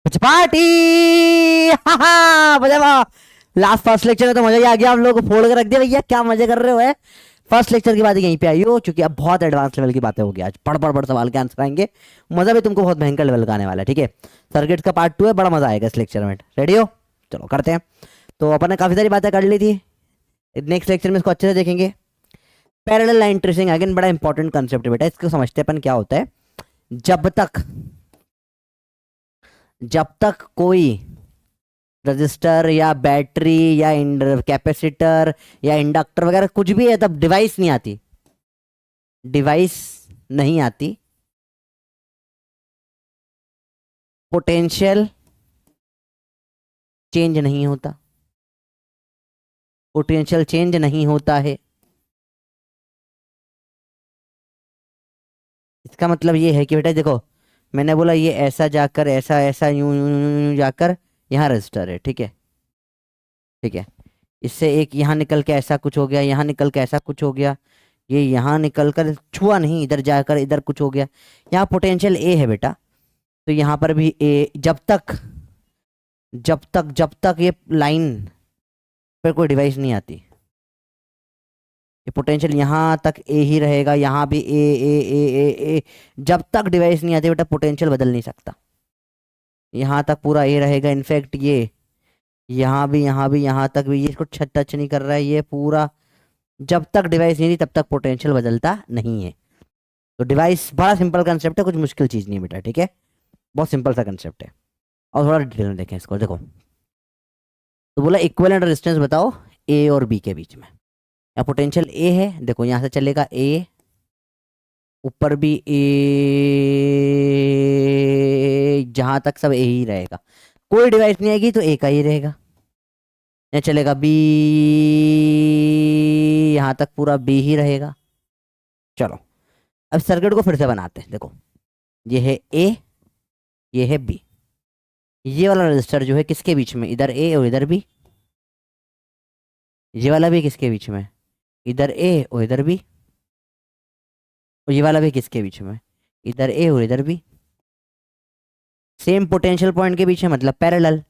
कुछ पार्टी। मजा वाह। लास्ट फर्स्ट लेक्चर में तो मजा ही आ गया, हम लोग को फोड़ के रख दिया भैया, क्या मजे कर रहे हो है। फर्स्ट लेक्चर की बात यहीं पे आई हो, चूंकि अब बहुत एडवांस लेवल की बातें होगी, आज पढ़ पढ़ पढ़ सवाल के आंसर आएंगे। मजा भी तुमको बहुत भयंकर लेवल का आने वाला है, ठीक है। सर्किट्स का पार्ट 2 है, बड़ा मजा आएगा इस लेक्चर में। रेडी हो? चलो करते हैं। तो अपन ने काफी सारी बातें कर ली थी, नेक्स्ट लेक्चर में इसको अच्छे से देखेंगे। पैरेलल लाइन ट्रेसिंग अगेन बड़ा इंपॉर्टेंट कंसेप्ट है बेटा, इसको समझते हैं अपन क्या होता है। जब तक जब तक कोई रजिस्टर या बैटरी या कैपेसिटर या इंडक्टर वगैरह कुछ भी है, तब डिवाइस नहीं आती। डिवाइस नहीं आती, पोटेंशियल चेंज नहीं होता। पोटेंशियल चेंज नहीं होता है। इसका मतलब ये है कि बेटा देखो, मैंने बोला ये ऐसा जाकर ऐसा ऐसा यूं यूं यूं यूं जाकर यहाँ रजिस्टर है, ठीक है। ठीक है, इससे एक यहाँ निकल के ऐसा कुछ हो गया, यहाँ निकल के ऐसा कुछ हो गया, ये यहाँ निकल कर छुआ नहीं, इधर जाकर इधर कुछ हो गया। यहाँ पोटेंशियल ए है बेटा, तो यहाँ पर भी ए। जब तक ये लाइन पर कोई डिवाइस नहीं आती, ये पोटेंशियल यहाँ तक ए ही रहेगा, यहाँ भी ए ए ए ए ए। जब तक डिवाइस नहीं आती बेटा, पोटेंशियल बदल नहीं सकता। यहाँ तक पूरा ए रहेगा, इनफैक्ट ये यहाँ भी यहाँ भी यहाँ तक भी, ये इसको टच नहीं कर रहा है ये पूरा। जब तक डिवाइस नहीं थी तब तक पोटेंशियल बदलता नहीं है। तो डिवाइस बड़ा सिंपल कंसेप्ट है, कुछ मुश्किल चीज़ नहीं है बेटा, ठीक है। बहुत सिंपल सा कंसेप्ट है। और थोड़ा डिटेल में देखें इसको, देखो। तो बोला इक्विवेलेंट रेजिस्टेंस बताओ ए और बी के बीच में। या पोटेंशियल ए है, देखो यहाँ से चलेगा ए, ऊपर भी ए, जहां तक सब ए ही रहेगा, कोई डिवाइस नहीं आएगी तो ए का ही रहेगा। यहाँ चलेगा बी, यहां तक पूरा बी ही रहेगा। चलो अब सर्किट को फिर से बनाते हैं। देखो ये है ए, ये है बी। ये वाला रजिस्टर जो है किसके बीच में, इधर ए और इधर बी। ये वाला भी किसके बीच में, इधर ए और इधर बी। और ये वाला भी किसके बीच में, इधर ए और इधर बी। सेम पोटेंशियल पॉइंट के बीच में, मतलब पैरेलल।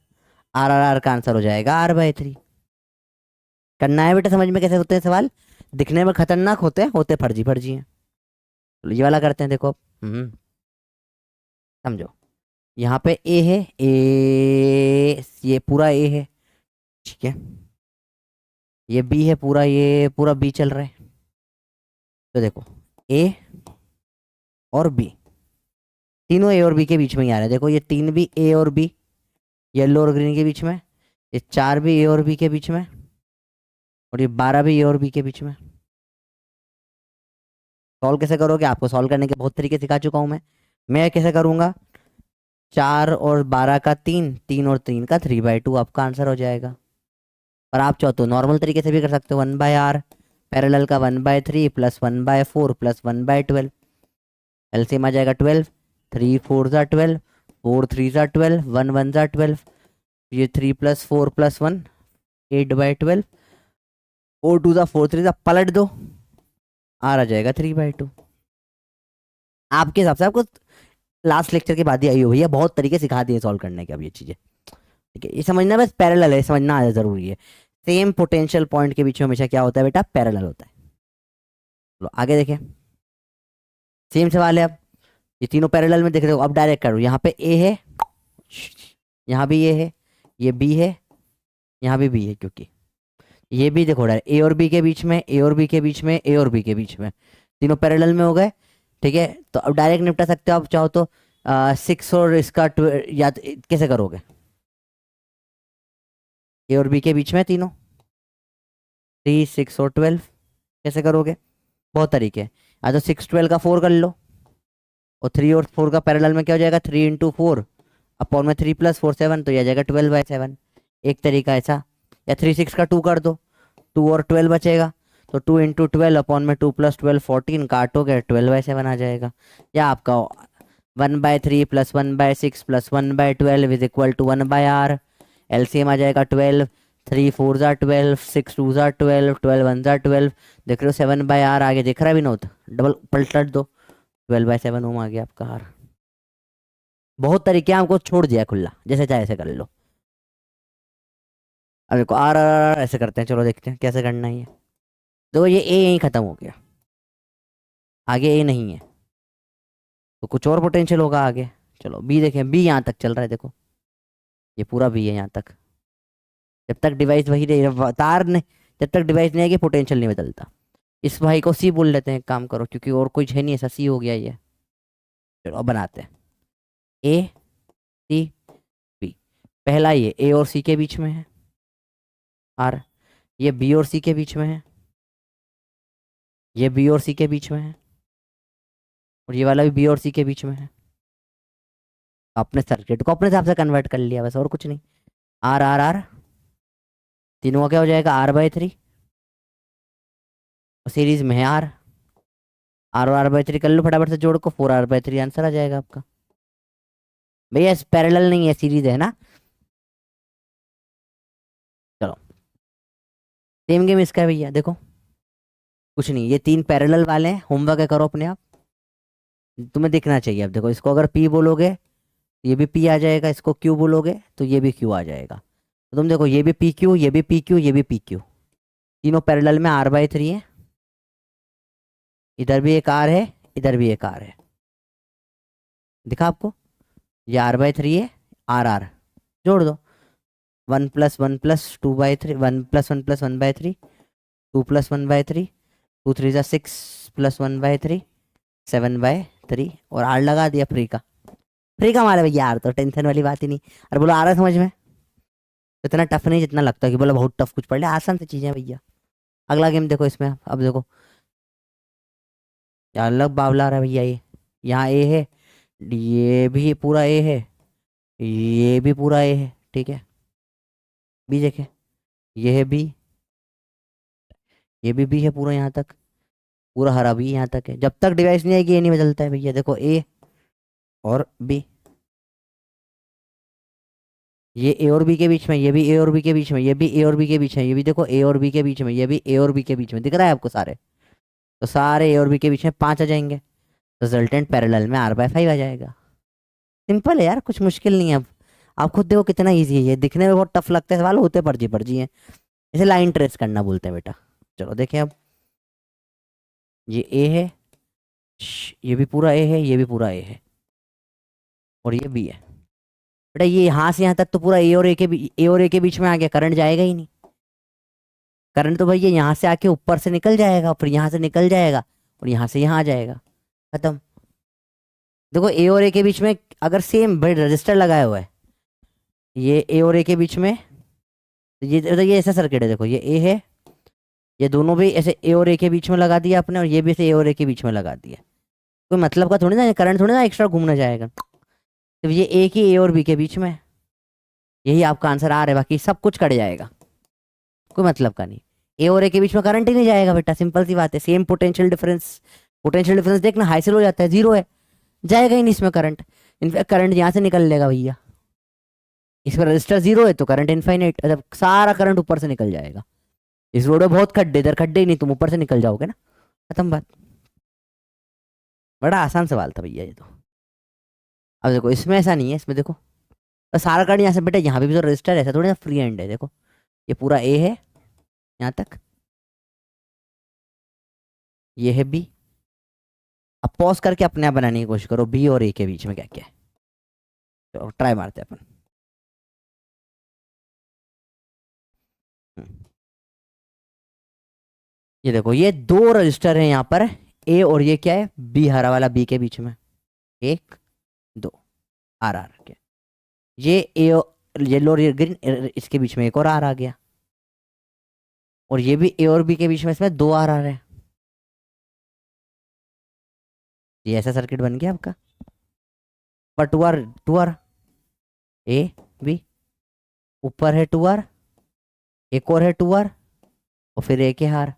आर आर आर का आंसर हो जाएगा R/3। करना है बेटा, समझ में कैसे होते हैं सवाल। दिखने में खतरनाक होते हैं, होते फर्जी फर्जी हैं। तो ये वाला करते हैं, देखो। समझो, यहाँ पे ए है, ए ये पूरा ए है, ठीक है। ये बी है पूरा, ये पूरा बी चल रहा है। तो देखो ए और बी, तीनों ए और बी के बीच में ही आ रहे हैं। देखो ये 3 भी ए और बी, येलो और ग्रीन के बीच में। ये 4 भी ए और बी के बीच में, और ये 12 भी ए और बी के बीच में। सॉल्व कैसे करोगे, आपको सॉल्व करने के बहुत तरीके सिखा चुका हूं मैं कैसे करूंगा। 4 और 12 का 3, 3 और 3 का 3/2 आपका आंसर हो जाएगा। और आप चाहो तो नॉर्मल तरीके से भी कर सकते हो, 1/r पैरेलल का 1/3 प्लस 1/4 प्लस 1/12। एलसीएम आ जाएगा 12, 3 4 ज़ा 12, 4 3 ज़ा 12, 1 1 ज़ा 12। ये 3 प्लस 4 प्लस 1, 8/12। 4 2 ज़ा 4 3 ज़ा, पलट दो, आ जाएगा 3/2। आपके हिसाब से आपको लास्ट लेक्चर के बाद ही आई हो भैया, बहुत तरीके सिखा दिए सॉल्व करने के अब ये चीजें, ठीक है। ये समझना बस पैरेलल है, समझना जरूरी है। सेम पोटेंशियल पॉइंट के बीच में हमेशा क्या होता है बेटा, पैरेलल होता है। चलो आगे देखें, सेम सवाल है। अब ये तीनों पैरेलल में देख रहे हो, अब डायरेक्ट करो। यहाँ पे ए है, यहाँ भी ए है, ये बी है, यहाँ भी बी है, क्योंकि ये भी देखो रहा है ए और बी के बीच में, ए और बी के बीच में, ए और बी के बीच में, तीनों पैरेलल में हो गए, ठीक है। तो अब डायरेक्ट निपटा सकते हो आप चाहो तो। 6 और इसका या कैसे करोगे, ए और बी के बीच में तीनों, 3 6 और 12 कैसे करोगे, बहुत तरीके हैं। या तो 6 12 का 4 कर लो, और 3 और 4 का पैरेलल में क्या हो जाएगा, 3 इंटू 4 अपॉन में 3 प्लस 4 7, तो यह जाएगा 12/7। एक तरीका ऐसा। या 3 6 का 2 कर दो, 2 और 12 बचेगा, तो 2 इंटू 12 अपॉन में 2 प्लस 12 14, काटोगे 12/7 आ जाएगा। या आपका 1/3 plus 1/6 plus 1/12 is equal to 1/r। LCM आ जाएगा 12, 3 4 ज़ा 12, 6 2 ज़ा 12, 12 1 ज़ा 12। देख रहे हो 7/r आगे दिख रहा है विनोद, डबल पलट दो, 12/7 ओम आ गया आपका r। बहुत तरीके हैं, आपको छोड़ दिया है खुला, जैसे चाहे ऐसे कर लो। अब देखो आर आर आर ऐसे करते हैं, चलो देखते हैं कैसे करना है ये। देखो ये ए यहीं खत्म हो गया, आगे ए नहीं है, तो कुछ और पोटेंशियल होगा आगे। चलो बी देखें, बी यहाँ तक चल रहा है देखो, ये पूरा बी है यहाँ तक। जब तक डिवाइस वही रही तार ने, जब तक डिवाइस नहीं आएगी पोटेंशियल नहीं बदलता। इस भाई को सी बोल लेते हैं, एक काम करो, क्योंकि और कुछ है नहीं ऐसा, सी हो गया ये। चलो अब बनाते हैं ए सी बी। पहला ये ए और सी के बीच में है आर, ये बी और सी के बीच में है, ये बी और सी के बीच में है, और ये वाला भी बी और सी के बीच में है। अपने सर्किट को अपने हिसाब से कन्वर्ट कर लिया बस, और कुछ नहीं। आर आर आर, तीनों का क्या हो जाएगा, R/3। सीरीज में है आर, आर और R/3 कर लो फटाफट से जोड़ को, 4R/3 आंसर आ जाएगा आपका। भैया पैरेलल नहीं है, सीरीज है ना। चलो सेम गेम इसका है भैया, देखो कुछ नहीं, ये तीन पैरेलल वाले हैं, होमवर्क है करो अपने आप, तुम्हें दिखना चाहिए। अब देखो इसको अगर P बोलोगे तो ये भी P आ जाएगा, इसको Q बोलोगे तो ये भी Q आ जाएगा। तो तुम देखो ये भी PQ, ये भी PQ, ये भी PQ, तीनों पैरेलल में R/3 है। इधर भी एक R है, इधर भी एक R है, दिखा आपको, ये R/3 है, आर आर जोड़ दो। 1+1+2/3, 1+1+1/3, 2+1/3, 2 3 6, +1/3, 7/3, और आर लगा दिया फ्री का। फ्री का मारा भैया आर, तो टेंशन वाली बात ही नहीं। अरे बोलो आ रहा है समझ में, इतना टफ नहीं जितना लगता है कि बोलो बहुत टफ कुछ पढ़ लिया, आसान सी चीजें हैं भैया। अगला गेम देखो इसमें, अब देखो यार अलग बावला रहा है भैया ये। यहाँ ए है, ये भी पूरा ए है, ये भी पूरा ए है, ठीक है। बी देखे, ये है बी, ये भी बी है पूरा यहाँ तक, पूरा हरा बी यहाँ तक है। जब तक डिवाइस नहीं आएगी ये नहीं बदलता है भैया। देखो ए और बी, ये ए और बी के बीच में, ये भी ए और बी के बीच में, ये भी ए और बी के बीच में, ये भी देखो ए और बी के बीच में, ये भी ए और बी के बीच में, दिख रहा है आपको सारे। तो सारे ए और बी के बीच में 5 आ जाएंगे, रिजल्टेंट पैरेलल में R/5 आ जाएगा। सिंपल है यार, कुछ मुश्किल नहीं है। अब आप खुद देखो कितना ईजी है ये, दिखने में बहुत टफ लगता है, सवाल होते पर्जी पर्जी हैं। इसे लाइन ट्रेस करना बोलते हैं बेटा। चलो देखें अब, ये ए है, ये भी पूरा ए है, ये भी पूरा ए है, और ये बी है। बेटा ये यहाँ से यहाँ तक तो पूरा ए और ए के बीच में आ गया, करंट जाएगा ही नहीं। करंट तो भैया यहाँ से आके ऊपर से निकल जाएगा, फिर यहाँ से निकल जाएगा, और यहाँ से यहाँ आ जाएगा, खत्म। देखो ए और ए के बीच में अगर सेम रजिस्टर लगाया हुआ है, ये ए और ए के बीच में, तो ये ऐसा सर्किट है, देखो ये ए है, ये दोनों भी ऐसे ए और ए के बीच में लगा दिया आपने, और ये भी ऐसे ए और ए के बीच में लगा दिया। कोई मतलब का थोड़ी ना, करंट थोड़ी ना एक्स्ट्रा घूमना जाएगा। तो ये एक ही ए और बी के बीच में, यही आपका आंसर आ रहा है, बाकी सब कुछ कट जाएगा, कोई मतलब का नहीं। ए और ए के बीच में करंट ही नहीं जाएगा बेटा, सिंपल सी बात है। Same potential difference, potential difference देखना हाई से लो जाता है, जीरो है, जाएगा ही नहीं इसमें करंट। इनफैक्ट करंट यहाँ से निकल लेगा भैया, इसमें रजिस्टर जीरो है तो करंट इनफाइनाइट, मतलब सारा करंट ऊपर से निकल जाएगा। इस रोड में बहुत खड्डे, इधर खड्डे ही नहीं, तुम ऊपर से निकल जाओगे ना, खत्म बात। बड़ा आसान सवाल था भैया ये तो। अब देखो इसमें ऐसा नहीं है, इसमें देखो तो सारा करंट यहाँ से, बेटा यहाँ पे भी तो रजिस्टर ऐसा थोड़ी ना फ्री एंड है। देखो ये पूरा ए है यहाँ तक, ये है बी। अब पॉज करके अपने आप बनाने की कोशिश करो, बी और ए के बीच में क्या क्या है, तो ट्राई मारते हैं अपन। हम्म, ये देखो ये दो रजिस्टर है यहाँ पर, ए और ये क्या है, बी, हरा वाला बी के बीच में, 1 2 आर आर के, ये ए येलो और ये ग्रीन, इसके बीच में एक और आर आ गया, और ये भी ए और बी के बीच में, इसमें 2 आर आ रहे हैं। ये ऐसा सर्किट बन गया आपका, पर 2 आर ए बी, ऊपर है 2 आर, एक और है 2 आर, और फिर एक है आर।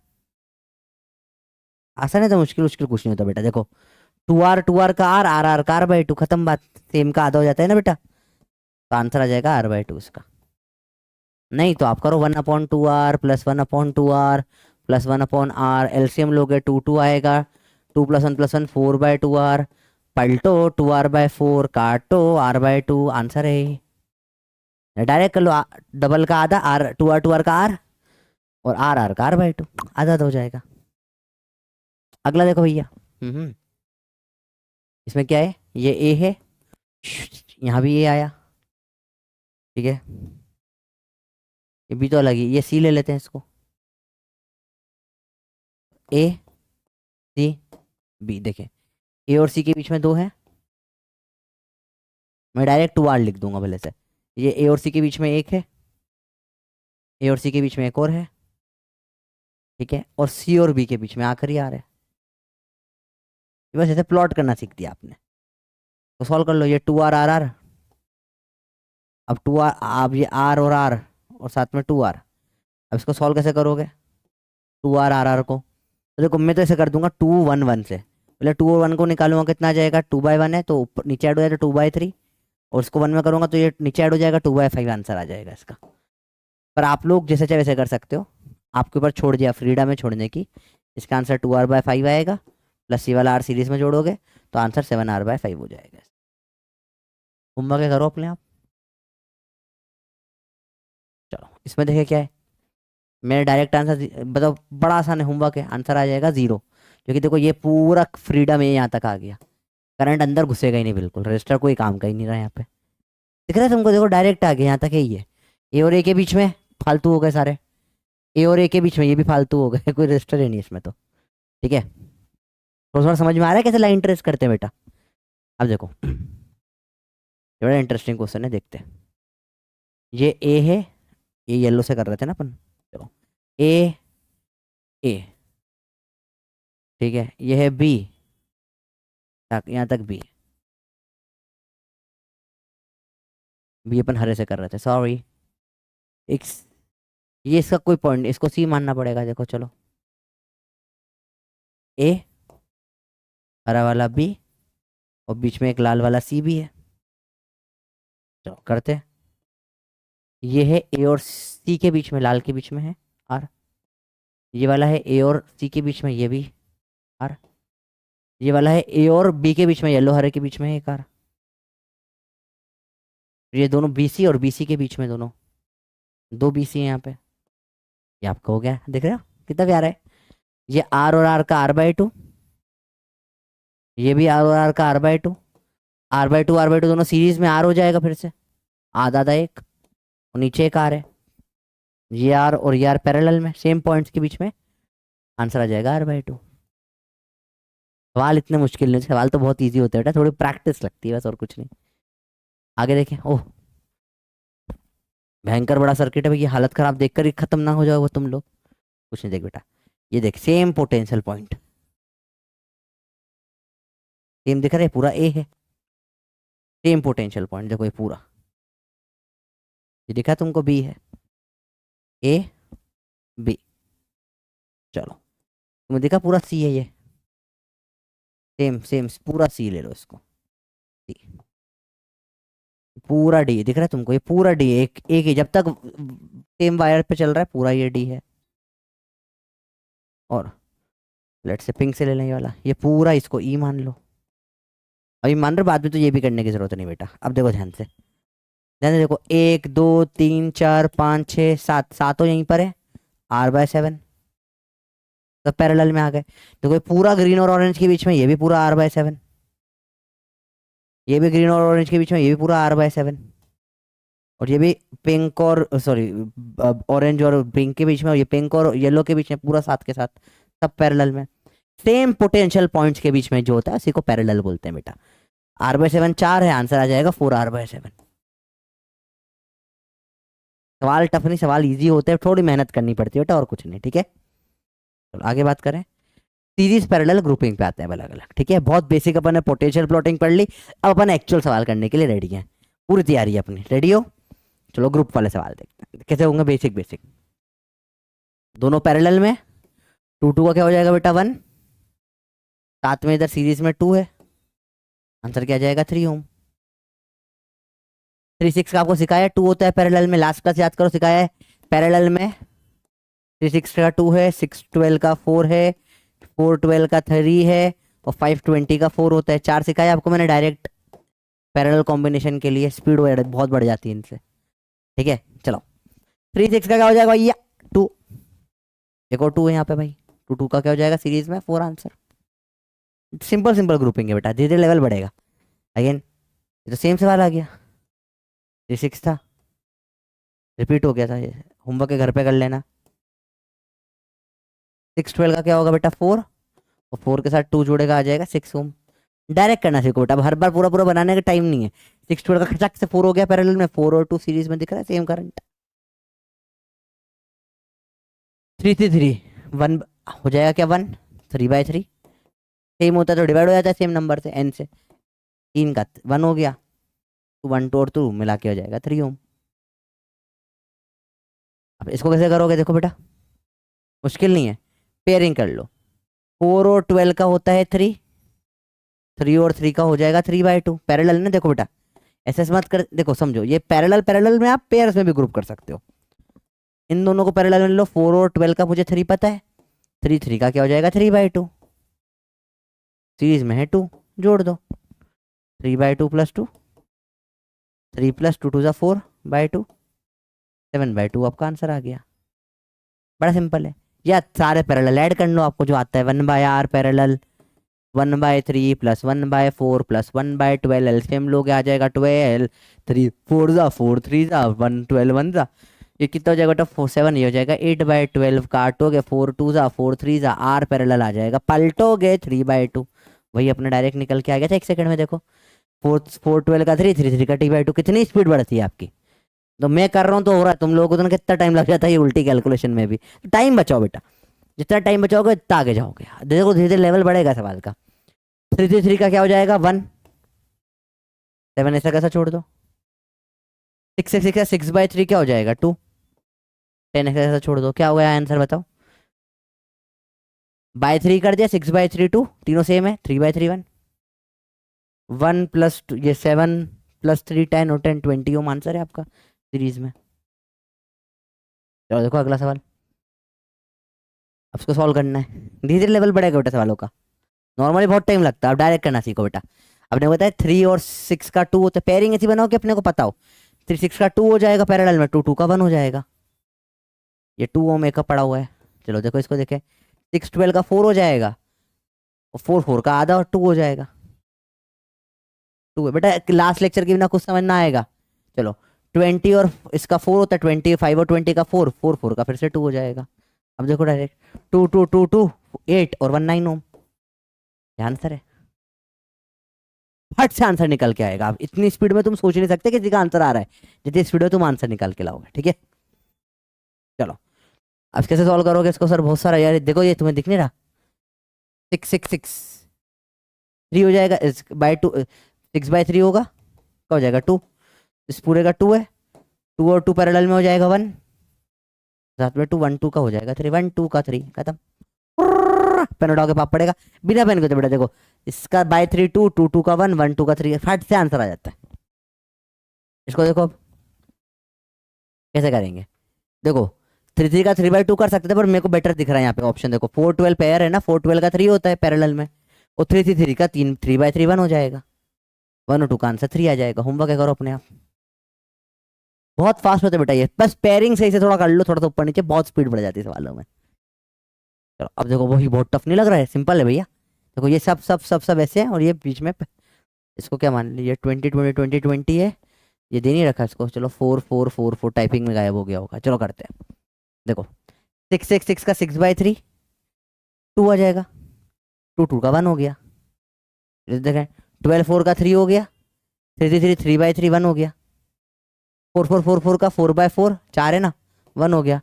आसान है तो मुश्किल मुश्किल कुछ नहीं होता बेटा। देखो 2 आर का आर, आर आर का R/2, खत्म बात, सेम का आधा हो जाता है ना बेटा, तो आंसर आ जाएगा R/2 इसका। नहीं तो आप करो 1/2R + 1/2R + 1/R, एलसीएम लोगे 2 2 आएगा, 2 + 1 + 1 4/2R, पलटो, 2r/4 काटो, r/2 आंसर है। डायरेक्ट कर लो, डबल का आधा, आर 2r का आर, और आर का r/2, आधा तो हो जाएगा। अगला देखो भैया। हम्म इसमें क्या है, ये ए है, यहाँ भी ए आया, ठीक है, ये भी तो अलग ही, ये सी ले लेते हैं इसको, ए सी बी। देखें, ए और सी के बीच में दो है, मैं डायरेक्ट 2r लिख दूंगा भले से। ये ए और सी के बीच में एक है, ए और सी के बीच में एक और है, ठीक है, और सी और बी के बीच में आखिरी आ रहा है। ये बस ऐसे प्लॉट करना सीख दिया आपने, तो सॉल्व कर लो। ये 2r r r, अब 2r, अब ये r और r और साथ में 2r, अब इसको सॉल्व कैसे करोगे 2r को? तो देखो मैं तो ऐसे कर दूंगा 2 1 1 से, पहले 2 और 1 को निकालूंगा, कितना आ जाएगा 2/1 है, तो ऊपर नीचे ऐड हो जाएगा 2/3, और उसको 1 में करूंगा तो ये नीचे ऐड हो जाएगा 2/5, आंसर आ जाएगा इसका। पर आप लोग जैसे चाहे वैसे कर सकते हो, आपके ऊपर छोड़ दिया, फ्रीडम है छोड़ने की। इसका आंसर 2r/5 आएगा, प्लस सी वाला r सीरीज में जोड़ोगे तो आंसर 7r/5 हो जाएगा। होमवर्क करो अपने आप। चलो इसमें देखिए क्या है, मेरा डायरेक्ट आंसर बताओ, बड़ा आसान है, होमवर्क है, आंसर आ जाएगा 0, क्योंकि देखो ये पूरा फ्रीडम है, यहाँ तक आ गया, करंट अंदर घुसेगा ही नहीं, बिल्कुल रजिस्टर कोई काम का ही नहीं रहा यहाँ पे, दिख रहा है तुमको? देखो डायरेक्ट आ गया, यहाँ तक है ही है। ए और ए के बीच में फालतू हो गए सारे, ए और ए के बीच में ये भी फालतू हो गए कोई रजिस्टर है नहीं इसमें तो, ठीक है। थोड़ा थोड़ा समझ में आ रहा है कैसे लाइन ट्रेस करते हैं बेटा? अब देखो ये बड़ा इंटरेस्टिंग क्वेश्चन है, देखते हैं। ये ए है, ये येलो से कर रहे थे ना अपन, चलो ए ए, ठीक है, ये है बी, यहाँ तक बी, बी अपन हरे से कर रहे थे, सॉरी। एक्स, ये इसका कोई पॉइंट नहीं, इसको सी मानना पड़ेगा। देखो चलो, ए हरा वाला बी, और बीच में एक लाल वाला सी भी है, चलो करते हैं। ये है ए और सी के बीच में, लाल के बीच में है आर, ये वाला है ए और सी के बीच में, ये भी आर, ये वाला है ए और बी के बीच में, येलो हरे के बीच में है एक आर, ये दोनों बीसी और बीसी के बीच में, दोनों दो बीसी है यहाँ पे, ये आपका हो गया, देख रहे हो कितना प्यारा है। ये आर और आर का r/2, ये भी आर और आर का r/2, r/2 दोनों सीरीज में आर हो जाएगा फिर से, आधा आधा एक, और नीचे एक आर है, ये आर और ये आर पैरेलल में सेम पॉइंट्स के बीच में, आंसर आ जाएगा r/2। सवाल इतने मुश्किल नहीं, सवाल तो बहुत इजी होते हैं बेटा, थोड़ी प्रैक्टिस लगती है बस, और कुछ नहीं। आगे देखें, ओह भयंकर बड़ा सर्किट है भैया, हालत खराब, देखकर ही खत्म ना हो जाओ वो तुम लोग। कुछ नहीं, देख बेटा, ये देख सेम पोटेंशियल पॉइंट, सेम दिख रहा है, पूरा ए है, सेम पोटेंशियल पॉइंट, देखो ये पूरा, ये दिखा तुमको बी है, ए बी, चलो तुम्हें दिखा पूरा सी है, ये सेम सेम पूरा सी ले लो इसको, सी पूरा डी दिख रहा है तुमको, ये पूरा डी, एक एक ही, जब तक सेम वायर पे चल रहा है पूरा ये डी है। और लेट से पिंक से ले लें ये वाला, ये पूरा इसको ई मान लो, अभी मान रहे, बाद में तो ये भी करने की जरूरत नहीं बेटा। अब देखो ध्यान से, ध्यान से देखो, 1 2 3 4 5 6 7, सातों यहीं पर है, r/7, सब पैरेलल में आ गए। देखो ये पूरा ग्रीन और ऑरेंज के बीच में, ये भी पूरा r/7, ये भी ग्रीन और ऑरेंज के बीच में, ये भी पूरा r/7, और ये भी पिंक और सॉरी ऑरेंज और पिंक के बीच में, और ये पिंक और येलो के बीच में, पूरा साथ के साथ, सब पैरेलल में, सेम पोटेंशियल पॉइंट्स के बीच में जो होता है उसी को पैरेलल बोलते हैं बेटा। r/7 4 है, आंसर आ जाएगा 4r/7। सवाल टफ नहीं, सवाल इजी होते हैं, थोड़ी मेहनत करनी पड़ती है बेटा, और कुछ नहीं, ठीक है। चलो आगे बात करें, सीरीज पैरेलल ग्रुपिंग पे आते हैं अलग अलग, ठीक है। बहुत बेसिक अपन ने पोटेंशियल प्लॉटिंग पढ़ ली, अब अपन एक्चुअल सवाल करने के लिए रेडी हैं, पूरी तैयारी है अपनी, रेडी हो? चलो ग्रुप वाले सवाल देखते हैं कैसे होंगे, बेसिक बेसिक। दोनों पैरेलल में, 2 का क्या हो जाएगा बेटा 1, साथ में इधर सीरीज में 2 है, आंसर क्या आ जाएगा 3 ओम। 3 6 का आपको सिखाया है, 2 होता है पैरेलल में, लास्ट क्लास याद करो सिखाया है, पैरेलल में 3 6 का 2 है, 6 12 का 4 है, 4 12 का 3 है, और 520 का 4 होता है। 4 सिखाया आपको मैंने डायरेक्ट पैरेलल कॉम्बिनेशन के लिए, स्पीड बहुत बढ़ जाती है इनसे। ठीक है चलो, 3 6 का क्या हो जाएगा भैया 2, एक और 2 है यहाँ पे भाई, 2 2 का क्या हो जाएगा सीरीज में 4 आंसर। सिंपल सिंपल ग्रुपिंग है बेटा, धीरे धीरे लेवल बढ़ेगा। अगेन ये तो सेम सवाल आ गया, 3 6 था, रिपीट हो गया था ये, होमवर्क के घर पे कर लेना। 6 12 का क्या होगा बेटा 4, और 4 के साथ 2 जोड़ेगा आ जाएगा 6 ओम। डायरेक्ट करना सीखो बेटा, अब हर बार पूरा पूरा बनाने का टाइम नहीं है। 6 12 का खचक से 4 हो गया पैरेलल में, 4 और 2 सीरीज में दिख रहा है सेम करंट। 3 3 3 1 हो जाएगा क्या 1, 3/3 सेम होता है तो डिवाइड हो जाता है सेम नंबर से n से। 3 का 1 हो गया, 1 2 और 2 मिला के हो जाएगा 3 ओम। अब इसको कैसे करोगे देखो बेटा, मुश्किल नहीं है, पेयरिंग कर लो। 4 और 12 का होता है 3, 3 और 3 का हो जाएगा 3/2 पैरेलल ना। देखो बेटा ऐसे मत कर, देखो समझो, ये पैरेलल पैरेलल में आप पेयर्स में भी ग्रुप कर सकते हो। इन दोनों को पैरेलल में लो, 4 और 12 का मुझे 3 पता है, 3 3 का क्या हो जाएगा 3/2, सीरीज में है 2 जोड़ दो, 3/2 + 2, 3 + 2 2 4/2, 7/2 आपका आंसर आ गया। बड़ा सिंपल है, या सारे पैरेलल ऐड कर लो आपको जो आता है, 1/r पैरेलल 1/3 + 1/4 + 1/12 एलसीएम लोगे आ जाएगा 12, 3 4 जा 4 3 जा 1 12 1 जा, ये कितना हो जाएगा बेटा 4 7, ये हो जाएगा 8/12, काटोगे 4 2 जा 4 3 जा, आर पैरेलल आ जाएगा, पलटोगे 3/2, वही अपना डायरेक्ट निकल के आ गया था 1 सेकंड में। देखो 4 4 12 का 3 3 3 का t/2, कितनी स्पीड बढ़ती है आपकी। तो मैं कर रहा हूँ तो हो रहा है, तुम लोगों को तो ना कितना टाइम लग जाता है ये उल्टी कैलकुलेशन में भी। टाइम बचाओ बेटा, जितना टाइम बचाओगे उतना आगे जाओगे। देखो धीरे धीरे लेवल बढ़ेगा सवाल का। 3 3 3 का क्या हो जाएगा 1, 7 ऐसा कैसा छोड़ दो, 6 6 का 6/3 क्या हो जाएगा 2, 10 ऐसा छोड़ दो, क्या हो गया आंसर बताओ। बाय 3 कर दिया, 6/3 2, तीनों सेम है, 3/3 1, 1 + 2 ये 7 + 3 10 और 10 20 ओम आंसर है आपका सीरीज में। चलो देखो अगला सवाल, अब इसको सॉल्व करना है। धीरे धीरे लेवल बढ़ेगा बेटा सवालों का, नॉर्मली बहुत टाइम लगता है, अब डायरेक्ट करना सीखो बेटा। अपने को बताया 3 और 6 का 2 होता है, पेयरिंग ऐसी बनाओ कि अपने को पता हो। 3 6 का 2 हो जाएगा पैरेलल में, 2 2 का 1 हो जाएगा, ये 2 ओम एक का पड़ा हुआ है। चलो देखो इसको देखे, 6 12 का 4 हो जाएगा, और 4 4 का आधा और 2 हो जाएगा 2 है बेटा, लास्ट लेक्चर की बिना कुछ समझ ना आएगा। चलो 20 और इसका 4 होता है 25 और 20 का 4 4 4 का फिर से 2 हो जाएगा। अब देखो डायरेक्ट 2 2 2 2 8 और 1 9 ओम, ये आंसर है। फट से आंसर निकल के आएगा। अब इतनी स्पीड में तुम सोच नहीं सकते किसी का आंसर आ रहा है, जितनी स्पीड में तुम आंसर निकाल के लाओगे। ठीक है चलो, अब कैसे सॉल्व करोगे इसको सर, बहुत सारा यार, देखो ये तुम्हें दिख नहीं रहा, 6 6 6 3 हो जाएगा, 6/3 होगा, क्या हो जाएगा 2, इस पूरे का 2 है, 2 और 2 पैरेलल में हो जाएगा 1, साथ में 2 1 2 का हो जाएगा 3, 1 2 का 3 खत्म। पेन उठाओ के पाप पड़ेगा, बिना पेन के तो बेटा देखो, इसका बाय 3 2 2 2 का 1 1 2 का 3, फट से आंसर आ जाता है। इसको देखो अब कैसे करेंगे, देखो 3 3 का 3/2 कर सकते थे, पर मेरे को बेटर दिख रहा है यहाँ पे ऑप्शन। देखो 4 12 पेयर है ना, 4 12 का 3 होता है पैरेलल में, और 3 3 3 का 3/3 1 हो जाएगा, 1 और 2 का आंसर 3 आ जाएगा। होमवर्क करो अपने आप, बहुत फास्ट होता है बेटा ये, बस पेयरिंग सही से थोड़ा कर लो, थोड़ा सा ऊपर नीचे, बहुत स्पीड बढ़ जाती है सवालों में। चलो अब देखो वही बहुत टफ नहीं लग रहा है, सिंपल है भैया। देखो ये सब सब सब सब ऐसे हैं, और ये बीच में इसको क्या मान लीजिए 20 20 20 20 है, ये दे नहीं रखा इसको। चलो 4 4 4 4 टाइपिंग में गायब हो गया होगा। चलो करते हैं, देखो 6 6 6 का 6/3 2 आ जाएगा, 2 2 का 1 हो गया, देखें 12 4 का 3 हो गया, 3 3 3 3/3 1 हो गया, 4 4 4 4 का 4/4 4 है ना 1 हो गया,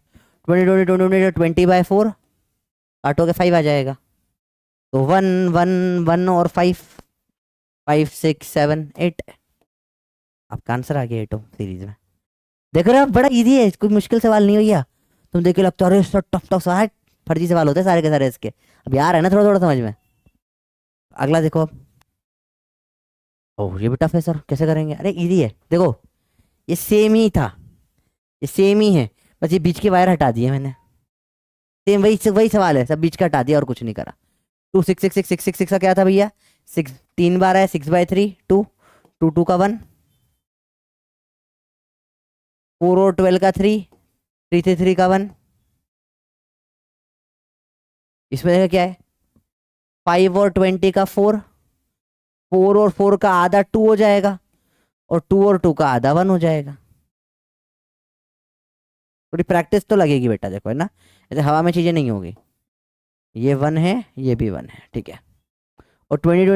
20 20 20 20/4 काटोगे 5 आ जाएगा, तो 1 1 1 और 5 5 6 7 8 आपका आंसर आ गया 8 सीरीज में। देख रहे हो आप, बड़ा इजी है, कोई मुश्किल सवाल नहीं भैया। तुम देख के लगता है अरे टफ टफ सवाल, फर्जी सवाल होते हैं सारे के सारे इसके। अब यार है ना थोड़ा थोड़ा समझ में। अगला देखो अब, ओह ये भी टफ है सर, कैसे करेंगे, अरे इजी है। देखो ये सेम ही था, ये सेम ही है, बस ये बीच के वायर हटा दिए मैंने, सेम वही वही सवाल है, सब बीच का हटा दिया और कुछ नहीं करा। Two six six six six six six का क्या था भैया, सिक्स, 3 बार है, 6/3 टू, टू टू का 1, 4 और 12 का 3, 3 का 1, इसमें देखा क्या है, 5 और 20 का 4, 4 और 4 का आधा 2 हो जाएगा, और 2 और 2 का आधा 1 हो जाएगा। थोड़ी प्रैक्टिस तो लगेगी बेटा, देखो है ना, ऐसे हवा में चीजें नहीं होगी। ये 1 है, ये भी 1 है, ठीक है। और 20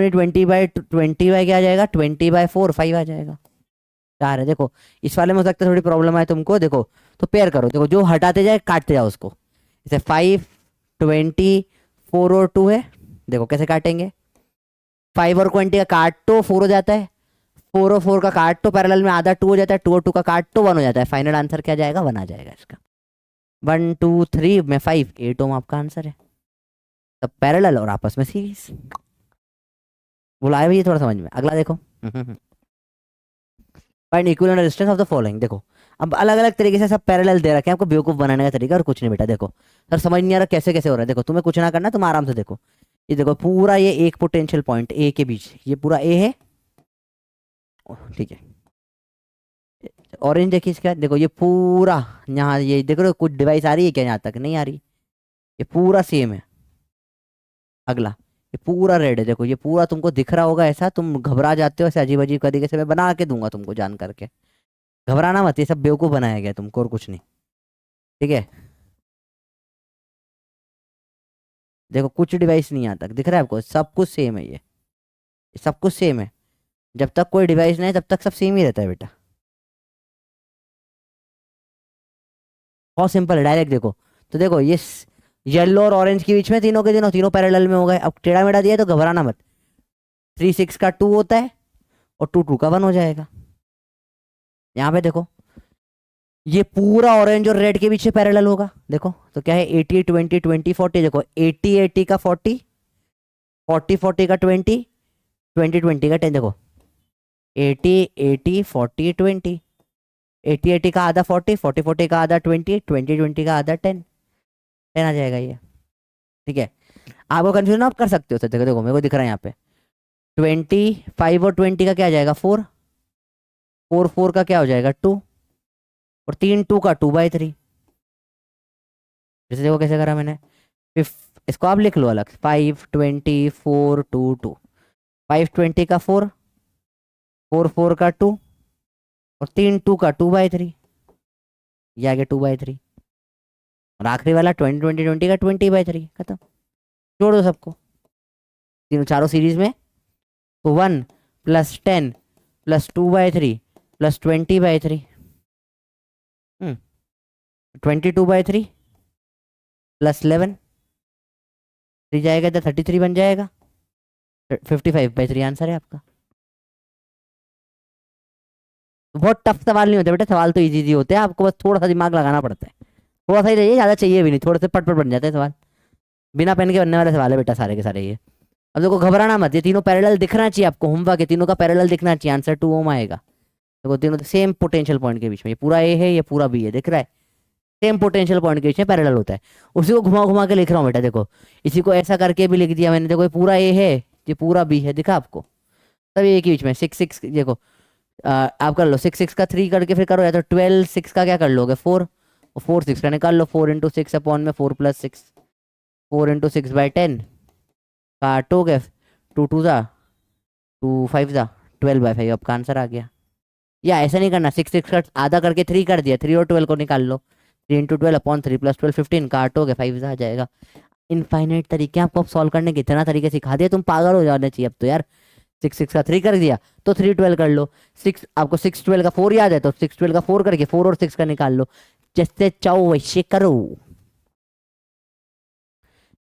क्या आ जाएगा, 20/4, 5 आ जाएगा, 4 है। देखो इस वाले में हो सकता है थोड़ी प्रॉब्लम आए तुमको, देखो तो पेयर करो, देखो जो हटाते जाए काटते जाओ उसको, जैसे 5, 20, 4 और 2 है, देखो कैसे काटेंगे, 5 और 20 का काट तो 4 हो जाता है, 4 और 4 का काट तो पैरेलल में आधा 2 हो जाता है, 2 और 2 का काट तो 1 हो जाता है, फाइनल आंसर क्या जाएगा, 1 आ जाएगा इसका। 1 2 3 में 5, 8 ओम आपका आंसर है। सब पैरेलल और आपस में सीरीज। बुलाया भी ये थोड़ा समझ में। अगला देखो, find equivalent resistance of the following. देखो अब अलग अलग तरीके से सब पैरेलल दे रखे हैं आपको, बेवकूफ बनाने का तरीका और कुछ नहीं बेटा। देखो सर समझ नहीं आ रहा कैसे कैसे हो रहा है, देखो तुम्हें कुछ ना करना, तुम आराम से देखो। ये देखो पूरा ये एक पोटेंशियल पॉइंट ए के बीच, ये पूरा ए है, ठीक है। ऑरेंज देखिए इसका, देखो ये पूरा यहाँ, ये देखो कुछ डिवाइस आ रही है क्या, यहाँ तक नहीं आ रही, ये पूरा सेम है। अगला ये पूरा रेड है, देखो ये पूरा तुमको दिख रहा होगा, ऐसा तुम घबरा जाते हो, ऐसे अजीब अजीब तरीके से मैं बना के दूंगा तुमको जान करके, घबराना मत, ये सब बेवकूफ बनाया गया तुमको और कुछ नहीं, ठीक है। देखो कुछ डिवाइस नहीं यहाँ तक दिख रहा है आपको, सब कुछ सेम है, ये सब कुछ सेम है। जब तक कोई डिवाइस नहीं है तब तक सब सेम ही रहता है बेटा, बहुत सिंपल है, डायरेक्ट देखो। तो देखो ये येलो और ऑरेंज के बीच में तीनों के तीनों पैरेलल में हो गए। अब टेढ़ा मेढ़ा दिया है तो घबराना मत, 3 6 का 2 होता है, और 2 2 का 1 हो जाएगा। यहाँ पे देखो ये पूरा ऑरेंज और रेड के बीच में पैरेलल होगा, देखो तो क्या है, 80 20 20 40, देखो 80 80 का 40, 40 40 का 20, 20 20 का 10, देखो 80 80 40 20, 80 80 का आधा 40, 40 40 का आधा 20, 20 20 का आधा 10, 10 आ जाएगा ये, ठीक है। आपको कंफ्यूजन आप कर सकते हो सर, देखो देखो मेरे को दिख रहा है यहाँ पे 25 और 20 का क्या आ जाएगा, 4, 4 4 का क्या हो जाएगा, 2, और 3 2 का 2/3। जैसे देखो कैसे करा मैंने, इसको आप लिख लो अलग, 5 20 4 2 2, 5 20 का 4, 4 4 का 2, और 3 2 का 2/3, ये आ गया 2/3। और आखिरी वाला 20 20 20 का 20/3, खत्म। जोड़ दो सबको, तीनों चारों सीरीज में, तो 1 + 10 + 2/3 + 20/3, 22/3 + 11, 3 जाएगा तो 33 बन जाएगा, 55/3 आंसर है आपका। बहुत टफ सवाल नहीं होते बेटा, सवाल तो इजी इजी होते हैं, आपको बस थोड़ा सा दिमाग लगाना पड़ता है, थोड़ा सा ही चाहिए, ज़्यादा चाहिए भी नहीं, थोड़े से पट पट बन जाते हैं सवाल, बिना पेन के बनने वाले सवाल है बेटा सारे के सारे ये। अब देखो घबराना मत, ये तीनों पैरेलल दिखना चाहिए आपको, होमवर्क है, तीनों का पैरेलल दिखना चाहिए, आंसर 2 ओम आएगा। देखो तीनों सेम पोटेंशियल पॉइंट के बीच में, ये पूरा ए है, ये पूरा बी है, दिख रहा है, सेम पोटेंशियल पॉइंट के बीच में पैरेलल होता है। उसी को घुमा घुमा के लिख रहा हूँ बेटा, देखो इसी को ऐसा करके भी लिख दिया मैंने, देखो ये पूरा ए है, ये पूरा बी है, दिखा आपको, तब ए के बीच में 6 6, देखो आप कर लो 6 6 का 3 करके फिर करो, या तो 12 6 का क्या कर लोगे 4, और 4 6 का निकाल लो, 4 × 6 अपॉन में 4 + 6, 4 × 6/10 काटोगे, 2 2 जा, 2 5 जा, 12/5 आपका आंसर आ गया। या ऐसा नहीं करना, 6 6 का आधा करके 3 कर दिया, 3 और 12 को निकाल लो, 3 × 12 अपॉन 3 + 12 15, काटोगे 5 आ जाएगा। इनफाइनाइट तरीके आपको अब सॉल्व करने के इतना तरीके सिखा दिया, तुम पागल हो जाने चाहिए अब तो यार। 6 6 का 3 कर दिया तो 3 12 कर लो, 6 आपको 6 12 का 4 याद है तो 6 12 का 4 करके 4 और 6 का निकाल लो, जैसे चाहो वैसे करो।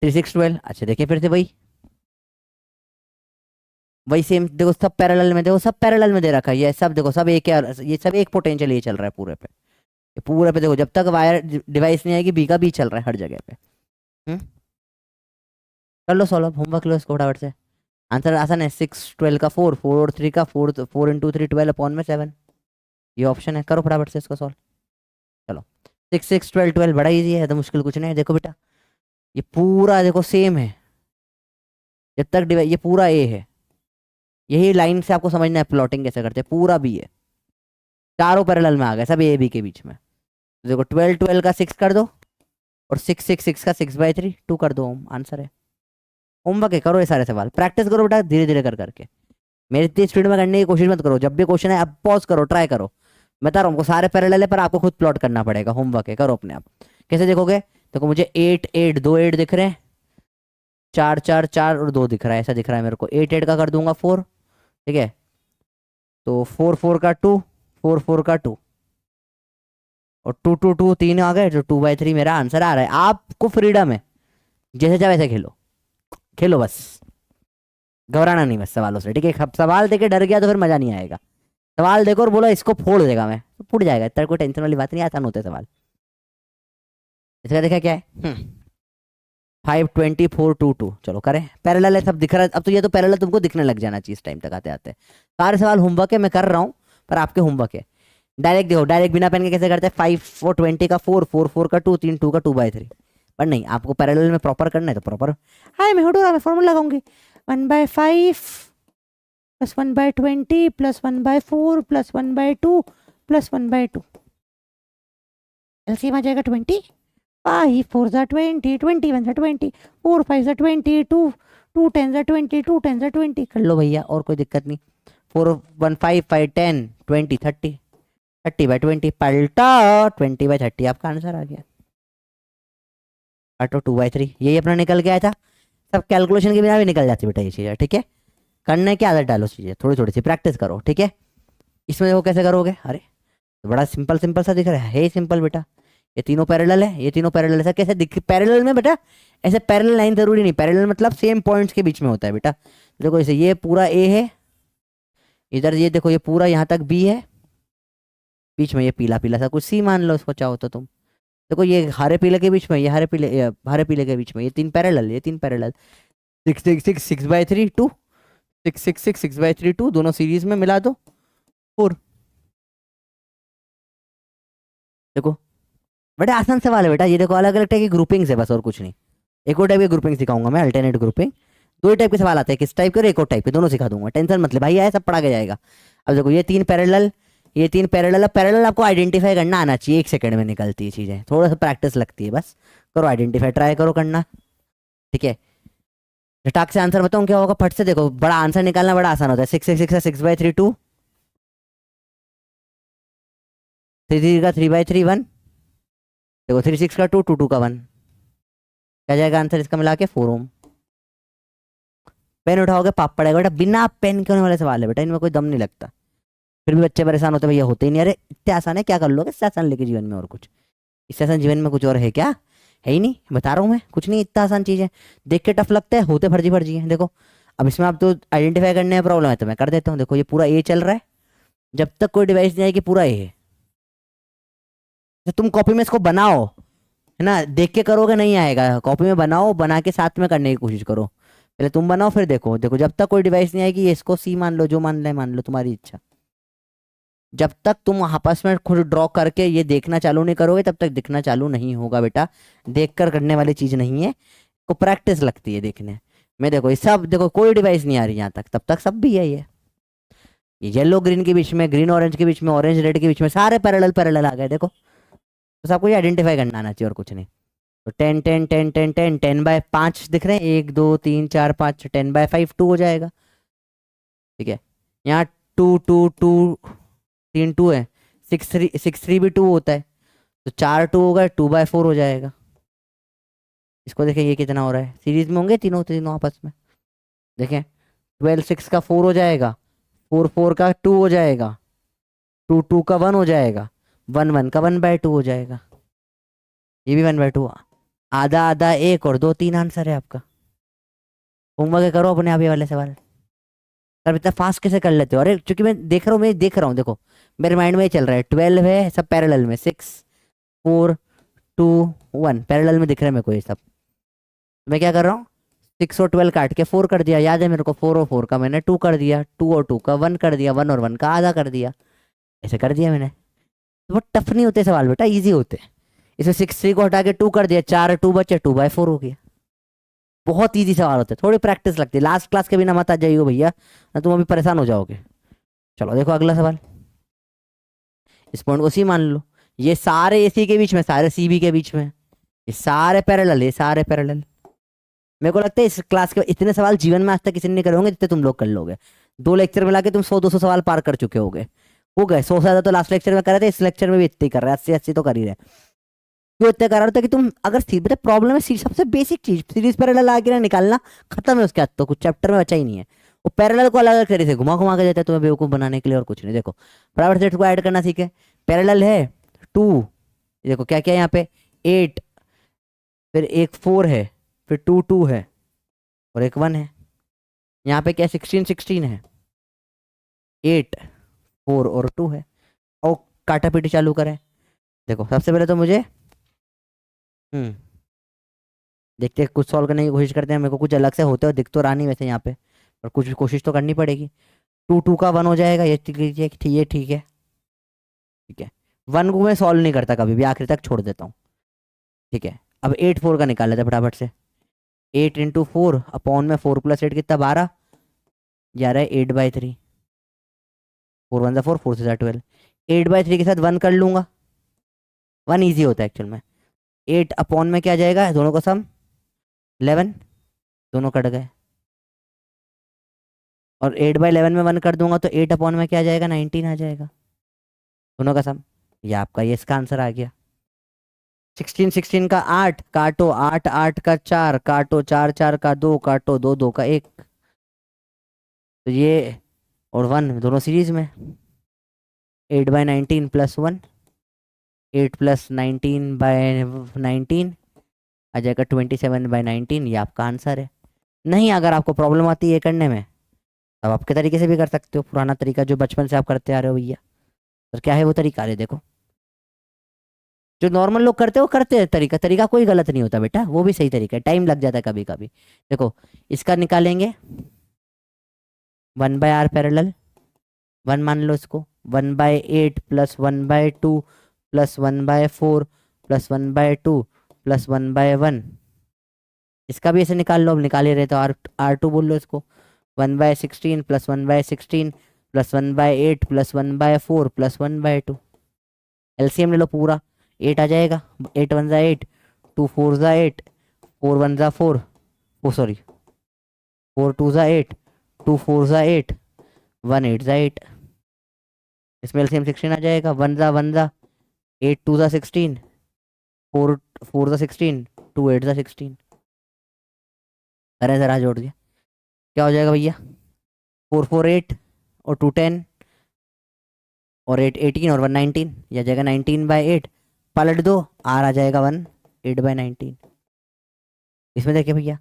3 6 12, अच्छा देखिए फिर से वही सेम, देखो सब पैरेलल में, देखो सब पैरेलल में दे रखा है, ये सब देखो सब एक है, ये सब एक पोटेंशियल ये चल रहा है पूरे पे, ये पूरे पे देखो जब तक वायर डिवाइस नहीं आएगी बी का बी चल रहा है हर जगह पे। हम्म कर लो सॉल्व, होमवर्क लो इसको फटाफट से। आंसर आसान है, 6 12 का 4, 4 और 3 का 4, 4 × 3 12 अपॉन में 7, ये ऑप्शन है, करो फटाफट से इसको सॉल्व। चलो 6 6 12 12 बड़ा इजी है, तो मुश्किल कुछ नहीं है। देखो बेटा ये पूरा देखो सेम है, जब तक डिवाइड, ये पूरा ए है, यही लाइन से आपको समझना है प्लॉटिंग कैसे करते हैं, पूरा बी है, चारों पैरेलल में आ गए सब ए बी के बीच में। तो देखो 12 12 का 6 कर दो, और 6 6 6 का 6/3 2 कर दो, आंसर है। होमवर्क है, करो ये सारे सवाल, प्रैक्टिस करो बेटा धीरे धीरे कर करके, मेरी इतनी स्पीड में करने की कोशिश मत करो। जब भी क्वेश्चन है अब पॉज करो, ट्राई करो, मैं बता रहा हूँ हमको सारे पैरेलल है पर आपको खुद प्लॉट करना पड़ेगा, होमवर्क है, करो अपने आप। कैसे देखोगे, देखो मुझे 8 8 2 8 दिख रहे हैं, 4 4 4 और 2 दिख रहा है, ऐसा दिख रहा है मेरे को। 8 8 का कर दूंगा 4, ठीक है, तो 4 4 का 2, 4 4 का 2, और 2 2 2 3 आ गए, जो 2/3 मेरा आंसर आ रहा है। आपको फ्रीडम है, जैसे चाहे वैसे खेलो, खेलो बस, घबराना नहीं बस सवालों से, ठीक है। सवाल देके डर गया तो फिर मजा नहीं आएगा। सवाल देखो और बोलो इसको फोड़ देगा मैं, तो फूट जाएगा, इतना कोई टेंशन वाली बात नहीं, आसान होते सवाल। इसका देखा क्या है, 5 20 4 2 2, चलो करें, पैरेलल है सब दिख रहा है अब तो, ये तो पैरेलल तुमको दिखने लग जाना चाहिए इस टाइम तक आते आते। सारे सवाल होमवर्क है, मैं कर रहा हूँ पर आपके होमवर्क है। डायरेक्ट देखो, डायरेक्ट बिना पेन के कैसे करते हैं, 5 और 20 का 4 4 4 का 2 3 2 का 2/3, पर नहीं आपको पैरेलल में प्रॉपर करना है तो प्रॉपर। हाय मैं हटूंगा, मैं फॉर्मूला लगाऊंगी, 1/5 plus 1/20 plus 1/4 plus 1/2 plus 1/2, LCM आ जाएगा 20, 5 4 ज़ा 20, 21 ज़ा 20, 4 5 ज़ा 20, 2 2 10 ज़ा 20, 2 10 ज़ा 20, कर लो भैया, और कोई दिक्कत नहीं। 4 1 5 5 10 20 30, 30/20 पलटा, 20/30 आपका आंसर आ गया। काटो 2/3, यही अपना निकल के आया था। सब कैलकुलेशन के बिना भी निकल जाती बेटा ये चीज़ें, ठीक है। करने की आदत डालो, चीज़ें थोड़ी थोड़ी सी प्रैक्टिस करो, ठीक है। इसमें देखो कैसे करोगे, अरे तो बड़ा सिंपल सिंपल सा दिख रहा है सिंपल बेटा, ये तीनों पैरेलल है, ये तीनों पैरेलल है, ऐसा कैसे दिख पैरेलल में बेटा, ऐसे पैरेलल लाइन जरूरी नहीं, पैरेलल मतलब सेम पॉइंट्स के बीच में होता है बेटा। देखो जैसे ये पूरा ए है, इधर ये देखो ये पूरा यहाँ तक बी है, बीच में ये पीला पीला सा कुछ सी मान लो इसको चाहो तो तुम। देखो ये हरे पीले के बीच में, ये हरे पीले के बीच में, ये तीन पैरेलल, ये तीन पैरेलल, 6 6 6 6/3 2, 6 6 6 6/3 2, दोनों सीरीज में मिला दो 4। देखो बड़े आसान सवाल है बेटा ये, देखो अलग अलग टाइप की ग्रुपिंग्स है बस, और कुछ नहीं। एक और टाइप की ग्रुपिंग सिखाऊंगा मैं, अल्टरनेट ग्रुपिंग। दो ही टाइप के सवाल आते हैं, किस टाइप के और एक और टाइप के, दोनों सिखा दूंगा, टेंशन मत ले भाई, आया सब पढ़ा के जाएगा। अब देखो ये तीन पैरेलल, ये तीन पैरेलल, अब पैरेलल आपको आइडेंटिफाई करना आना चाहिए, 1 सेकंड में निकलती है चीज़ें, थोड़ा सा प्रैक्टिस लगती है बस, करो आइडेंटिफाई, ट्राई करो करना, ठीक है। झटाक से आंसर बताऊँ क्या होगा, फट से देखो, बड़ा आंसर निकालना बड़ा आसान होता है। 6 6 6 6/3 2, 3 3 का 3/3 1, देखो 3 6 का 2 2 2 का 1, क्या जाएगा आंसर इसका मिला के 4 ओम। पेन उठाओगे पाप पड़ेगा बेटा, बिना पेन के होने वाले सवाल है बेटा, इनमें कोई दम नहीं लगता। फिर भी बच्चे परेशान होते हैं, भैया होते ही नहीं, अरे इतने आसान है क्या कर लोगे इससे आसान लेके जीवन में, और कुछ इससे आसान जीवन में कुछ और है क्या, है ही नहीं, बता रहा हूँ मैं, कुछ नहीं, इतना आसान चीज़ है, देख के टफ लगता है, होते फर्जी फर्जी है। देखो अब इसमें आप तो आइडेंटिफाई करने में प्रॉब्लम है तो मैं कर देता हूँ। देखो ये पूरा ए चल रहा है, जब तक कोई डिवाइस नहीं आएगी पूरा ए है, तो तुम कॉपी में इसको बनाओ, है ना, देख के करोगे नहीं आएगा, कॉपी में बनाओ, बना के साथ में करने की कोशिश करो, पहले तुम बनाओ फिर देखो। देखो जब तक कोई डिवाइस नहीं आएगी, ये इसको सी मान लो, जो मान ले मान लो, तुम्हारी इच्छा। जब तक तुम आपस में खुद ड्रॉ करके ये देखना चालू नहीं करोगे तब तक दिखना चालू नहीं होगा बेटा, देख कर करने वाली चीज नहीं है, को प्रैक्टिस लगती है देखने में। देखो ये सब, देखो कोई डिवाइस नहीं आ रही यहाँ तक, तब तक सब भी है ये येलो ग्रीन के बीच में, ग्रीन ऑरेंज के बीच में, ऑरेंज रेड के बीच में, सारे पैरेलल पैरेलल आ गए। देखो तो सबको ये आइडेंटिफाई करना आना चाहिए और कुछ नहीं। तो 10 10 10 10 10 10/5 दिख रहे हैं, 1 2 3 4 5, 10/5 2 हो जाएगा, ठीक है। यहाँ 2 2 2 3 2 है, 6 3 भी 2 होता है, तो 4 2 होगा, 2/4 हो जाएगा। इसको देखें ये कितना हो रहा है, सीरीज में होंगे तीनों तीनों आपस में, देखें 12 6 का 4 हो जाएगा, 4 4 का 2 हो जाएगा, 2 2 का 1 हो जाएगा, 1 1 का 1/2 हो जाएगा, ये भी 1/2, आधा आधा एक और 2 3 आंसर है आपका। होमवर्क करो अपने आप ये वाले सवाल। सर इतना फास्ट कैसे कर लेते हो, अरे चूंकि मैं देख रहा हूँ, देखो मेरे माइंड में ये चल रहा है, 12 है सब पैरेलल में, 6 4 2 1 पैरेलल में दिख रहा है मेरे को ये सब। मैं क्या कर रहा हूँ, 6 और 12 काट के 4 कर दिया, याद है मेरे को, 4 और 4 का मैंने 2 कर दिया, 2 और 2 का 1 कर दिया, 1 और 1 का आधा कर दिया, ऐसे कर दिया मैंने। तो वो टफ नहीं होते सवाल बेटा, ईजी होते। इसमें 6 3 को हटा के 2 कर दिया, 4 2 बचे, 2/4 हो गया। बहुत इजी सवाल होते हैं, थोड़ी प्रैक्टिस लगती है, लास्ट क्लास के बिना मत आ जाइए भैया, ना तुम अभी परेशान हो जाओगे। चलो देखो अगला सवाल, इस पॉइंट को सी मान लो, ये सारे एसी के बीच में, सारे सीबी के बीच में, ये सारे पैरेलल, ये सारे पैरेलल। मेरे को लगता है इस क्लास के इतने सवाल जीवन में आज तक किसी ने नहीं करे होंगे जितने तुम लोग कर लोगे। 2 लेक्चर मिला के तुम 100-200 सवाल पार कर चुके होगे, हो गए 100 से ज्यादा तो लास्ट लेक्चर में कर रहे थे, इस लेक्चर में भी इतने ही कर रहे हैं, 80-80 तो कर ही रहे। क्यों इतने कर रहे थे कि तुम अगर सीधे प्रॉब्लम है, सबसे बेसिक चीज सीरीज पैरेलल आगे ना निकालना, खत्म है उसके बाद तो कुछ चैप्टर में बचा ही नहीं है। वो पैरेलल को अलग अलग तरीके से घुमा घुमा के देते हैं तुम्हें बेवकूफ बनाने के लिए, और कुछ नहीं। देखो फटाफट सेट को ऐड करना सीखे, पैरेलल है 2, देखो क्या क्या है यहाँ पे 8, फिर एक 4 है, फिर 2 2 है, और एक 1 है। यहाँ पे क्या 16 है, 8 4 और 2 है। और काटा पीटी चालू करें। देखो सबसे पहले तो मुझे देखते हैं, कुछ सॉल्व करने की कोशिश करते हैं, मेरे को कुछ अलग से होते हो दिख तो रहा नहीं वैसे यहाँ पे, पर कुछ भी कोशिश तो करनी पड़ेगी। 2 2 का 1 हो जाएगा, ये ठीक है, ठीक है, ठीक है। 1 को मैं सॉल्व नहीं करता कभी भी, आखिर तक छोड़ देता हूँ, ठीक है। अब 8 4 का निकाल लेते हैं फटाफट से। 8 इंटू 4 अपॉन में 4 + 8 कितना 12, जा रहा है 8/3, 4 1 4, 4 से 12, 8/3 के साथ 1 कर लूंगा, 1 ईजी होता है एक्चुअल में। 8 अपॉन में क्या जाएगा, दोनों का सम 11, दोनों कट गए, और 8/11 में 1 कर दूंगा तो 8 अपॉन में क्या आ जाएगा, 19 आ जाएगा, दोनों का सम। ये आपका, ये इसका आंसर आ गया। 16 16 का 8 काटो, 8 8 का 4 काटो, 4 4 का 2 काटो, 2 2 का 1, तो ये और 1 दोनों सीरीज में। 8/19 + 1, 8 + 19/19 आ जाएगा 27/19, ये आपका आंसर है। नहीं, अगर आपको प्रॉब्लम आती है ये करने में, तब आपके तरीके से भी कर सकते हो, पुराना तरीका जो बचपन से आप करते आ रहे हो भैया। तो क्या है वो तरीका, है देखो जो नॉर्मल लोग करते हो करते हैं, तरीका तरीका कोई गलत नहीं होता बेटा, वो भी सही तरीका है, टाइम लग जाता है कभी कभी। देखो इसका निकालेंगे 1/r पैरेलल, 1 मान लो इसको, 1/8 + 1/2 + 1/4 + 1/2 + 1/1, इसका भी ऐसे निकाल लो, अब निकाल ही रहे तो R2 बोल लो इसको। 1/16 + 1/16 + 1/8 + 1/4 + 1/2, एलसीएम ले लो पूरा, 8 आ जाएगा, 8 1 8, 2 4 8, 4 1 4, ओ सॉरी 4 2 8, 2 4 8, 1 8 8, इसमें एलसीएम 16 आ जाएगा, 1 1 8 2 16, 4 4 16, 2 8 16, अरे जरा जोड़ दिया, क्या हो जाएगा भैया, 4 4 8 और 2 10 और 8 18 और 1 19, यह जाएगा 19/8, पलट दो, आर आ जाएगा 1, 8/19। इसमें देखिए भैया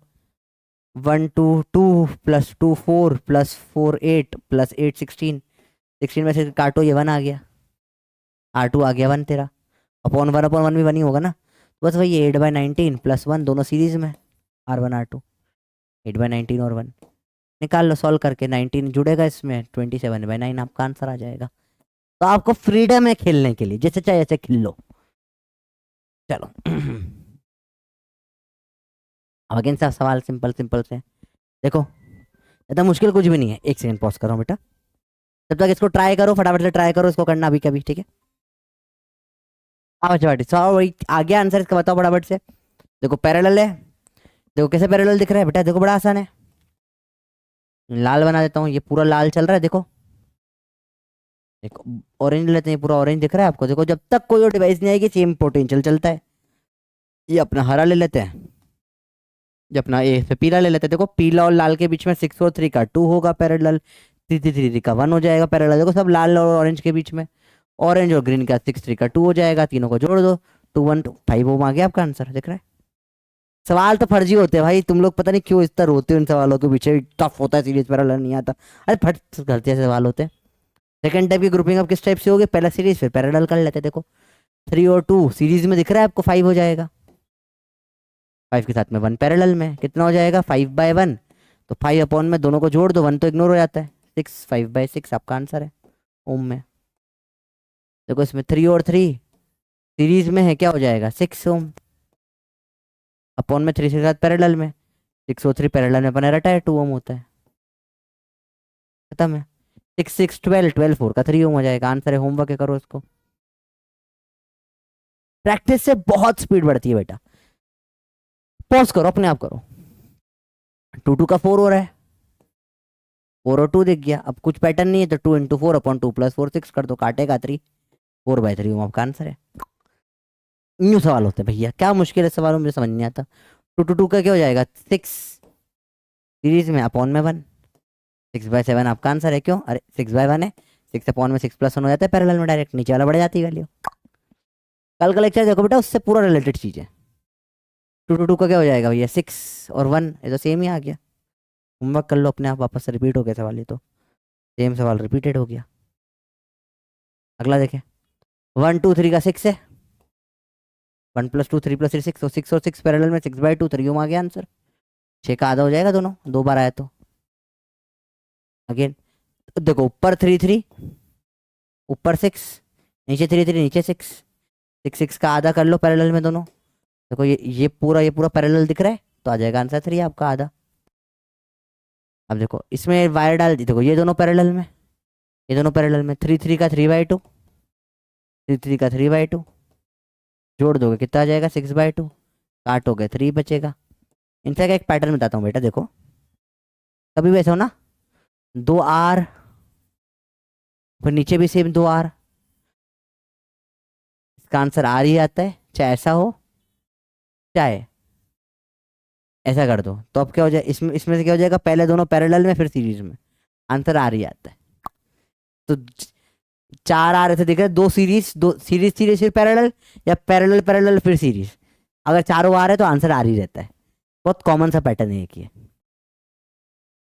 1 2 2 + 2 4 + 4 8 + 8 16, 16 में से काटो, ये 1 आ गया, R2 आ गया 1 तेरा, अपॉन 1 भी 1 ही होगा ना, बस वही 8/19 + 1 दोनों सीरीज में, R1 R2, 8/19 और 1 निकाल लो सॉल्व करके, 19 जुड़ेगा इसमें, 27/9 आपका आंसर आ जाएगा। तो आपको फ्रीडम है खेलने के लिए, जैसे चाहे ऐसे खेल लो। चलो अब अगेन सा सवाल सिंपल सिंपल से, देखो इतना मुश्किल कुछ भी नहीं है, 1 सेकंड पॉज करो बेटा, जब तक इसको ट्राई करो, फटाफट से ट्राई करो इसको करना अभी कभी, ठीक है। हाँ बच्चा वही आ गया आंसर, इसका बताओ फटाफट से। देखो पैरेलल है, देखो कैसे पैरेलल दिख रहा है बेटा, देखो बड़ा आसान है, लाल बना देता हूँ, ये पूरा लाल चल रहा है, देखो देखो ऑरेंज लेते हैं, पूरा ऑरेंज दिख रहा है आपको, देखो जब तक कोई और डिवाइस नहीं आएगी सेम पोटेंशियल चलता है। ये अपना हरा ले लेते हैं, ये अपना ए से पीला ले लेते हैं, देखो पीला और लाल के बीच में 6 और 3 का 2 होगा पैरेलल, 3 3 3 का 1 हो जाएगा पैरेलल, देखो सब लाल और ऑरेंज के बीच में, ऑरेंज और ग्रीन का 6 3 का 2 हो जाएगा, तीनों को जोड़ दो 2 1 2 5 वो आ गया आपका आंसर, दिख रहा है। सवाल तो फर्जी होते हैं भाई, तुम लोग पता नहीं क्यों इस तरह रोते हो इन सवालों के पीछे, टफ होता है सीरीज पैरेलल नहीं आता, अरे फट गलती से सवाल होते हैं। सेकंड टाइप की ग्रुपिंग अब किस टाइप से होगी, पहला सीरीज फिर पैरेलल कर लेते हैं, देखो 3 और 2 सीरीज में दिख रहा है आपको, 5 हो जाएगा, 5 के साथ में 1 पैरेलल में, कितना हो जाएगा 5/1, तो 5 अपॉन में दोनों को जोड़ दो, 1 तो इग्नोर हो जाता है, 6 5/6 आपका आंसर है ओम में। देखो इसमें 3 और 3 सीरीज में है, क्या हो जाएगा 6 ओम, अपॉन में 3 के साथ पैरेलल में, 603 पैरेलल में अपने रटा है 2 ओम होता है, खत्म है। 6 6 12 12 4 का 3 ओम हो जाएगा। आंसर है, होमवर्क करो इसको। प्रैक्टिस से बहुत स्पीड बढ़ती है बेटा। पॉज करो, अपने आप करो। 2 2 का 4 हो रहा है, 4 और 2 दिख गया। अब कुछ पैटर्न नहीं है तो 2 इंटू 4 अपॉन 2 प्लस 4 6 कर दो, काटेगा 3, 4/3 ओम आपका आंसर है। न्यू सवाल होते हैं भैया, क्या मुश्किल है सवालों, मुझे समझ नहीं आता। 2 2 2 का क्या हो जाएगा 6 सीरीज में अपॉन में 1, 6/7 आपका आंसर है। क्यों, अरे 6/1 है, 6 अपॉन में 6 प्लस 1 हो जाता है पैरेलल में, डायरेक्ट नीचे वाला बढ़ जाती है वैल्यू। कल का लेक्चर देखो बेटा, उससे पूरा रिलेटेड चीज है। 2 2 2 का क्या हो जाएगा भैया 6 और 1, ये तो सेम ही आ गया। होमवर्क कर लो अपने आप, वापस से रिपीट हो गया सवाल, ये तो सेम सवाल रिपीटेड हो गया। अगला देखें, 1 2 3 का 6 है, 1 + 2 3 + 3 6, तो 6 और 6 पैरेलल में 6/2 3 ओम आ गया आंसर। 6 का आधा हो जाएगा दोनों, 2 बार आया तो। अगेन देखो, ऊपर 3 3, ऊपर 6, नीचे 3 3, नीचे 6, 6 6 का आधा कर लो पैरेलल में दोनों। देखो ये पूरा पैरेलल दिख रहा है, तो आ जाएगा आंसर 3 आपका आधा। अब देखो इसमें वायर डाल दी, देखो ये दोनों पैरेलल में, ये दोनों पैरेलल में 3 3 का 3/2, 3 3 का 3/2, जोड़ दोगे कितना आ जाएगा 6/2, काटोगे 3 बचेगा। इनसे का एक पैटर्न बताता हूँ बेटा, देखो कभी भी ऐसा हो ना, 2R, फिर नीचे भी सेम 2R, इसका आंसर R ही आता है, चाहे ऐसा हो चाहे ऐसा कर दो। तो अब क्या हो जाए, इसमें से क्या हो जाएगा, पहले दोनों पैरेलल में फिर सीरीज में, आंसर R ही आता है। तो 4R ऐसे दिख रहा है, 2 सीरीज, 2 सीरीज सीरीज फिर पैरेलल, या पैरेलल पैरेलल फिर सीरीज। अगर चारों आ रहे तो आंसर R ही रहता है। बहुत कॉमन सा पैटर्न है एक ये।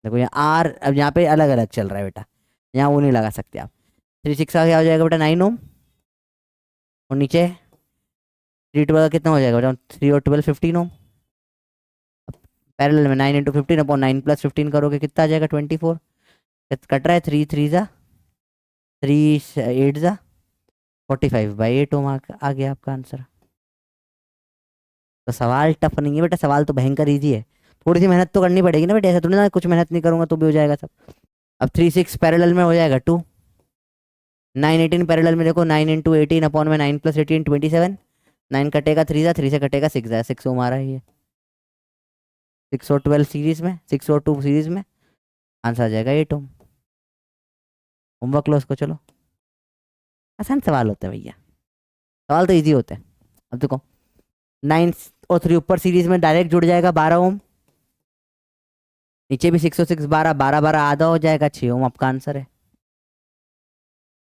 देखो यहाँ R, अब यहाँ पे अलग अलग चल रहा है बेटा, यहाँ वो नहीं लगा सकते आप। 3 6 का क्या हो जाएगा बेटा 9 ओम, और नीचे 3 12 कितना हो जाएगा बेटा 3 और 12 15 ओम। पैरेलल में 9 × 15 अपॉन 9 + 15 करोगे कितना आ जाएगा 24। कट रहा है 3 3 जा 3 8 जा 45/8 ओम आ गया आपका आंसर। तो सवाल टफ नहीं है बेटा, सवाल तो भयंकर ईजी है। थोड़ी सी मेहनत तो करनी पड़ेगी ना बेटा, ऐसा थोड़ी ना कुछ मेहनत नहीं करूंगा तो भी हो जाएगा सब। अब 3 6 पैरेलल में हो जाएगा 2, 9 18 पैरेलल में देखो 9 × 18 अपॉन में 9 + 18 27, 9 कटेगा 3 जा, 3 से कटेगा 6 जा, 6 ओम आ रहा है ये। 6 और 12 सीरीज में, 6 और 2 सीरीज में, आंसर आ जाएगा 8 ओम। होमवर्क लो इसको, चलो आसान सवाल होते हैं भैया, सवाल तो इजी होते हैं। अब देखो 9 और 3 ऊपर सीरीज में डायरेक्ट जुड़ जाएगा 12 ओम, नीचे भी 6 और 6 12, 12 12 आधा हो जाएगा 6 ओम आपका आंसर है।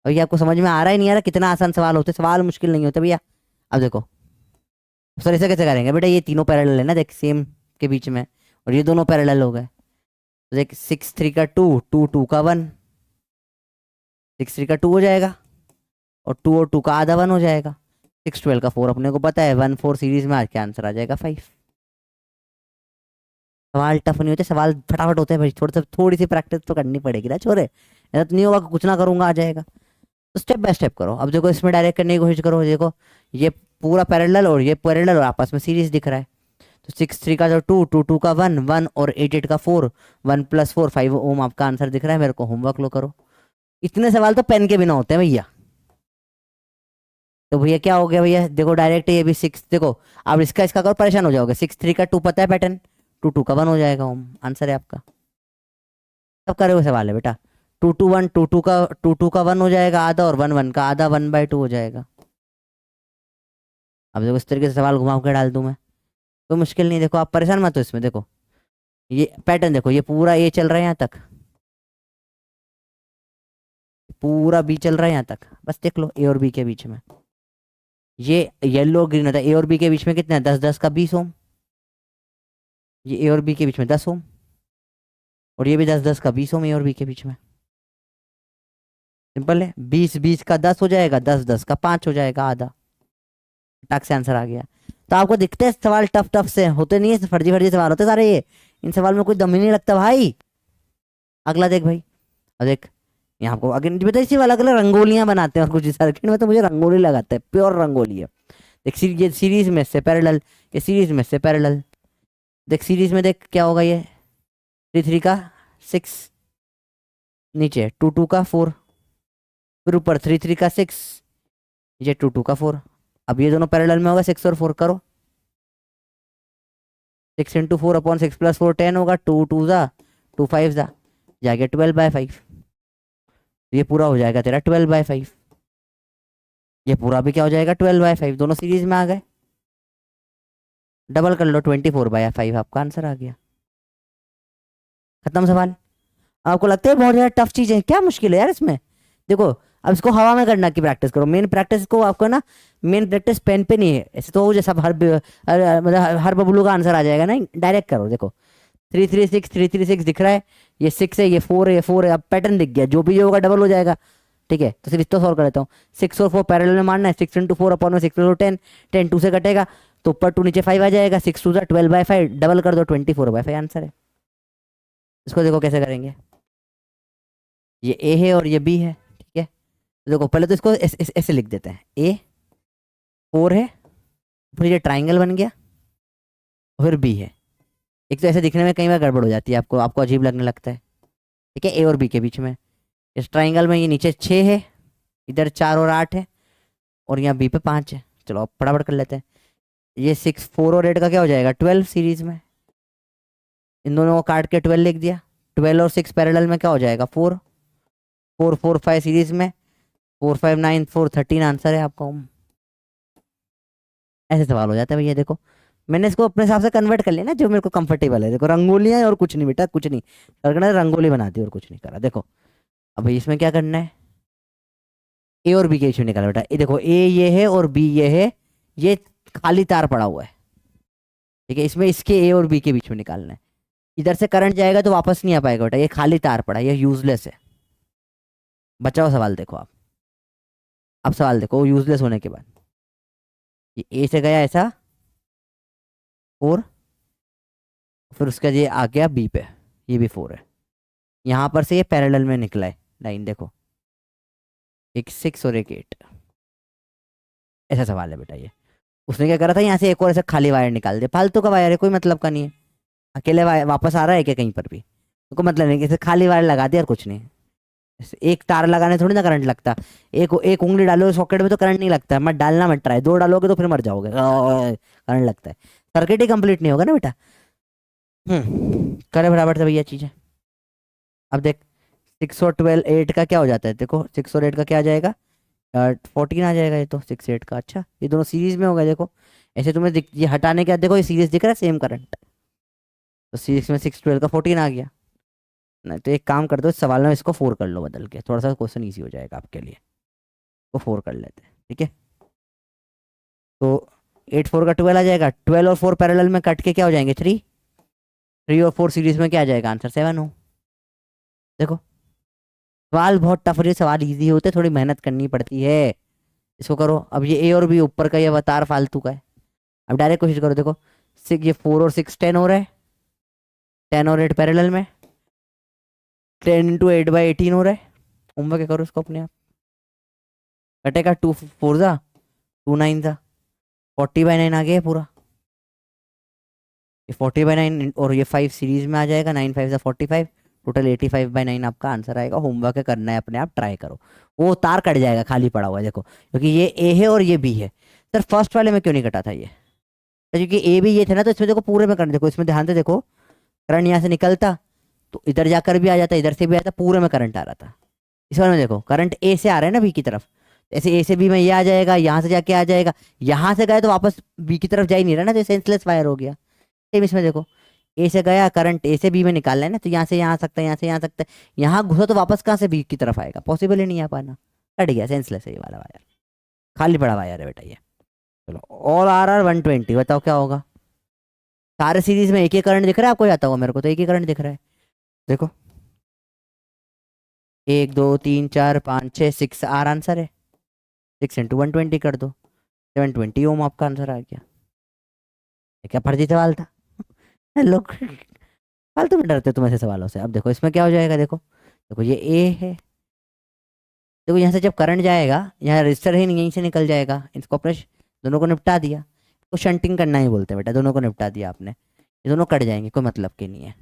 भैया आपको समझ में आ रहा है नहीं आ रहा, कितना आसान सवाल होते, सवाल मुश्किल नहीं होते भैया। अब देखो सर ऐसे कैसे करेंगे बेटा, ये तीनों पैरेलल है ना, देख सेम के बीच में, और ये दोनों पैरेलल हो गए। तो देख 6 3 का 2, 2 2 का 1, 6 3 का 2 हो जाएगा, और 2 और 2 का आधा 1 हो जाएगा। 6 12 का 4 अपने को पता है, 1 4 सीरीज में आज के आंसर आ जाएगा 5। सवाल टफ नहीं होते, सवाल फटाफट होते हैं भाई, थोड़ी सी प्रैक्टिस तो करनी पड़ेगी ना छोरे, ऐसा तो नहीं होगा कुछ ना करूंगा आ जाएगा। तो स्टेप बाय स्टेप करो। अब देखो इसमें डायरेक्ट करने की कोशिश करो, देखो ये पूरा पैरेलल और ये पैरेलल और आपस में सीरीज दिख रहा है। तो 6 3 का जो 2, 2 2 का 1 1, और 8 8 का 4, 1 + 4 5 ओम आपका आंसर दिख रहा है मेरे को। होमवर्क लो करो। इतने सवाल तो पेन के बिना होते हैं भैया। तो भैया क्या हो गया भैया, देखो डायरेक्ट ये भी 6, देखो अब इसका इसका करो, परेशान हो जाओगे। 6 3 का 2 पता है पैटर्न, 2 2 का 1 हो जाएगा ओम, आंसर है आपका। सब करे हुए सवाल है बेटा। 2 2 1, 2 2 का 1 हो जाएगा आधा, और 1 1 का आधा 1/2 हो जाएगा। अब देखो इस तरीके से सवाल घुमा के डाल दूं मैं, कोई मुश्किल नहीं। देखो आप परेशान मत हो इसमें, देखो ये पैटर्न देखो, ये पूरा ए चल रहा है यहाँ तक, पूरा बी चल रहा है यहाँ तक, बस देख लो ए और बी के बीच में ये येलो ग्रीन होता है। ए और बी के बीच में कितना है 10 10 का 20 ओम, ये ए और बी के बीच में 10 ओम, और ये भी 10 10 का 20 ओम ए और बी के बीच में। सिंपल है, 20 20 का 10 हो जाएगा, 10 10 का 5 हो जाएगा आधा, टक से आंसर आ गया। तो आपको दिखते हैं सवाल टफ टफ से होते नहीं है, फर्जी फर्जी सवाल होते सारे ये, इन सवाल में कोई दम ही नहीं लगता भाई। अगला देख भाई, और देख यहाँ आपको अगर बेटा इसी वाला कलर रंगोलियां बनाते हैं, और कुछ सर्किट में तो मुझे रंगोली लगाते हैं, प्योर रंगोली है। देख ये सीरीज में से पैरेलल, ये सीरीज में से पैरेलल, देख सीरीज में देख क्या होगा, ये 3 3 का 6, नीचे 2 2 का 4, फिर ऊपर 3 3 का 6, नीचे 2 2 का 4। अब ये दोनों पैरेलल में होगा, 6 और 4 करो। 6 इंटू 4 अपॉन 6 प्लस 4 10 होगा। 2 2 जा 2 5 जा जाके 12/5। ये पूरा हो जाएगा तेरा 12/5। ये पूरा भी क्या हो जाएगा 12/5। दोनों सीरीज में आ गए, डबल कर लो 24/5, आपका आंसर आ गया। खत्म सवाल। आपको लगता है बहुत ज़्यादा टफ चीज़ है, क्या मुश्किल है यार इसमें। देखो अब इसको हवा में करना की प्रैक्टिस करो। मेन प्रैक्टिस को आपको ना, मेन प्रैक्टिस पेन पे नहीं है। ऐसे तो जैसा मतलब हर बबलू का आंसर आ जाएगा ना, डायरेक्ट करो। देखो 3 3 6 दिख रहा है, ये 6 है, ये 4 है, ये 4 है। अब पैटर्न दिख गया, जो भी होगा डबल हो जाएगा। ठीक है, तो सिर्फ इसको सॉल्व कर लेता हूँ। 6 और 4 पैरेलल में मानना है। 6 इंटू 4 अपॉन में 6 प्लस 10, 10 2 से कटेगा तो ऊपर 2 नीचे 5 आ जाएगा। 6 2 12/5, डबल कर दो 24/5 आंसर है। इसको देखो कैसे करेंगे। ये ए है और ये बी है, ठीक है। तो देखो पहले तो इसको ऐसे लिख देते हैं। ए 4 है, फिर ये ट्राइंगल बन गया, फिर बी है। एक तो ऐसे दिखने में कई बार गड़बड़ हो जाती है, आपको आपको अजीब लगने लगता है। ठीक है, ए और बी के बीच में इस ट्राइंगल में ये नीचे 6 है, इधर 4 और 8 है, और यहाँ बी पे 5 है। चलो अब फटाफट कर लेते हैं। ये 6 4 और 8 का क्या हो जाएगा 12 सीरीज में। इन दोनों को काट के 12 लिख दिया। 12 और 6 पैरेलल में क्या हो जाएगा 4 4 4 5 सीरीज में। 4 5 9 4 13 आंसर है आपका। ऐसे सवाल हो जाता है भैया। देखो मैंने इसको अपने हिसाब से कन्वर्ट कर लिया ना, जो मेरे को कंफर्टेबल है। देखो रंगोलियां और कुछ नहीं बेटा, कुछ नहीं करना, रंगोली बना दी और कुछ नहीं करा। देखो अब भाई इसमें क्या करना है, ए और बी के इशू निकाला बेटा। ये देखो ए ये है और बी ये है, ये खाली तार पड़ा हुआ है। ठीक है, इसमें इसके ए और बी के बीच में निकालना है। इधर से करंट जाएगा तो वापस नहीं आ पाएगा बेटा, ये खाली तार पड़ा है, ये यूजलेस है। बचाओ सवाल देखो आप। अब सवाल देखो यूजलेस होने के बाद, ये ए से गया ऐसा 4, फिर उसका ये आ गया बी पे, ये भी 4 है। यहाँ पर से ये पैरेलल में निकला है लाइन, देखो एक 6 और एक 8। ऐसा सवाल है बेटा ये। उसने क्या करा था, यहाँ से एक और ऐसा खाली वायर निकाल दिया। फालतू का वायर है, कोई मतलब का नहीं है। अकेले वायर वापस आ रहा है क्या कहीं पर भी, तो कोई मतलब नहीं। कि खाली वायर लगा दिया और कुछ नहीं। एक तार लगाने थोड़ी ना करंट लगता। एक उंगली डालो सॉकेट में तो करंट नहीं लगता। मत डालना, मत ट्राई। 2 डालोगे तो फिर मर जाओगे, करंट लगता है। सर्किट ही कंप्लीट नहीं होगा ना बेटा। करे बराबर से भैया चीजें। अब देख 6 और 12 8 का क्या हो जाता है। देखो 6 और 8 का क्या आ जाएगा 14 आ जाएगा। ये तो 6 8 का, अच्छा ये दोनों सीरीज में होगा। देखो ऐसे तुम्हें ये हटाने के बाद देखो ये सीरीज दिख रहा है, सेम करंट। तो सीरीज में 6 12 का 14 आ गया। नहीं तो एक काम कर दो, इस सवाल में इसको 4 कर लो बदल के, थोड़ा सा क्वेश्चन ईजी हो जाएगा आपके लिए। तो 4 कर लेते हैं, ठीक है। तो 8 4 का 12 आ जाएगा। 12 और 4 पैरेलल में कट के क्या हो जाएंगे 3। 3 और 4 सीरीज में क्या आ जाएगा आंसर 7 हो। देखो सवाल बहुत टफ है, सवाल इजी होते थोड़ी मेहनत करनी पड़ती है। इसको करो। अब ये ए और बी ऊपर का ये बतार फालतू का है। अब डायरेक्ट कोशिश करो। देखो 6 ये 4 और 6 10 हो रहा है, 10 और 8 पैरेलल में 10 इंटू 8/18 हो रहा है। होमवर्क करो इसको अपने आप। कटेगा 2 4 जा 2 9 जा 40/9 आ गया पूरा। ये 40/9 और ये 5 सीरीज में आ जाएगा। 9 5 जा 45, टोटल 85/9 आपका आंसर आएगा। होमवर्क करना है अपने आप, ट्राई करो। वो तार कट जाएगा, खाली पड़ा हुआ है देखो, क्योंकि ये ए है और ये बी है। सर फर्स्ट वाले में क्यों नहीं कटा था ये, तो क्योंकि ए भी ये थे ना, तो इसमें देखो पूरे में करंट। देखो इसमें ध्यान से देखो, करंट यहाँ से निकलता तो इधर जाकर भी आ जाता, इधर से भी आता, पूरे में करंट आ रहा था। इस बार में देखो करंट ए से आ रहा है ना बी की तरफ, ऐसे ए से बी में ये आ जाएगा, यहाँ से जाके आ जाएगा, यहाँ से गए तो वापस बी की तरफ जा ही नहीं रहा ना, तो सेंसलेस वायर हो गया। सेम इसमें देखो ए से गया करंट, ए से बी में निकालना है ना, तो यहाँ से यहाँ आ सकता है, यहाँ से यहाँ आ सकता है, यहाँ घुसा तो वापस कहाँ से बी की तरफ आएगा, पॉसिबल ही नहीं आ पाना। कट गया, सेंसलेस है ये वाला वायर, खाली पड़ा वायर है बेटा ये। चलो ऑल RR 120, बताओ क्या होगा। सारे सीरीज में एक ही करंट दिख रहा है आपको, जाता होगा, मेरे को तो एक ही करंट दिख रहा है। देखो 1 2 3 4 5 6 6 R आंसर है। 6 इंटू 120 कर दो, 720 ओम आपका आंसर आ गया। ये क्या फर्जी सवाल था। लोग फालतू में डरते तुम ऐसे सवालों से। अब देखो इसमें क्या हो जाएगा। देखो देखो ये ए है। देखो यहाँ से जब करंट जाएगा, यहाँ रजिस्टर है नहीं, यहीं से निकल जाएगा। इसको अपने दोनों को निपटा दिया। तो शंटिंग करना ही बोलते हैं बेटा, दोनों को निपटा दिया आपने। ये दोनों कट जाएंगे, कोई मतलब के नहीं है।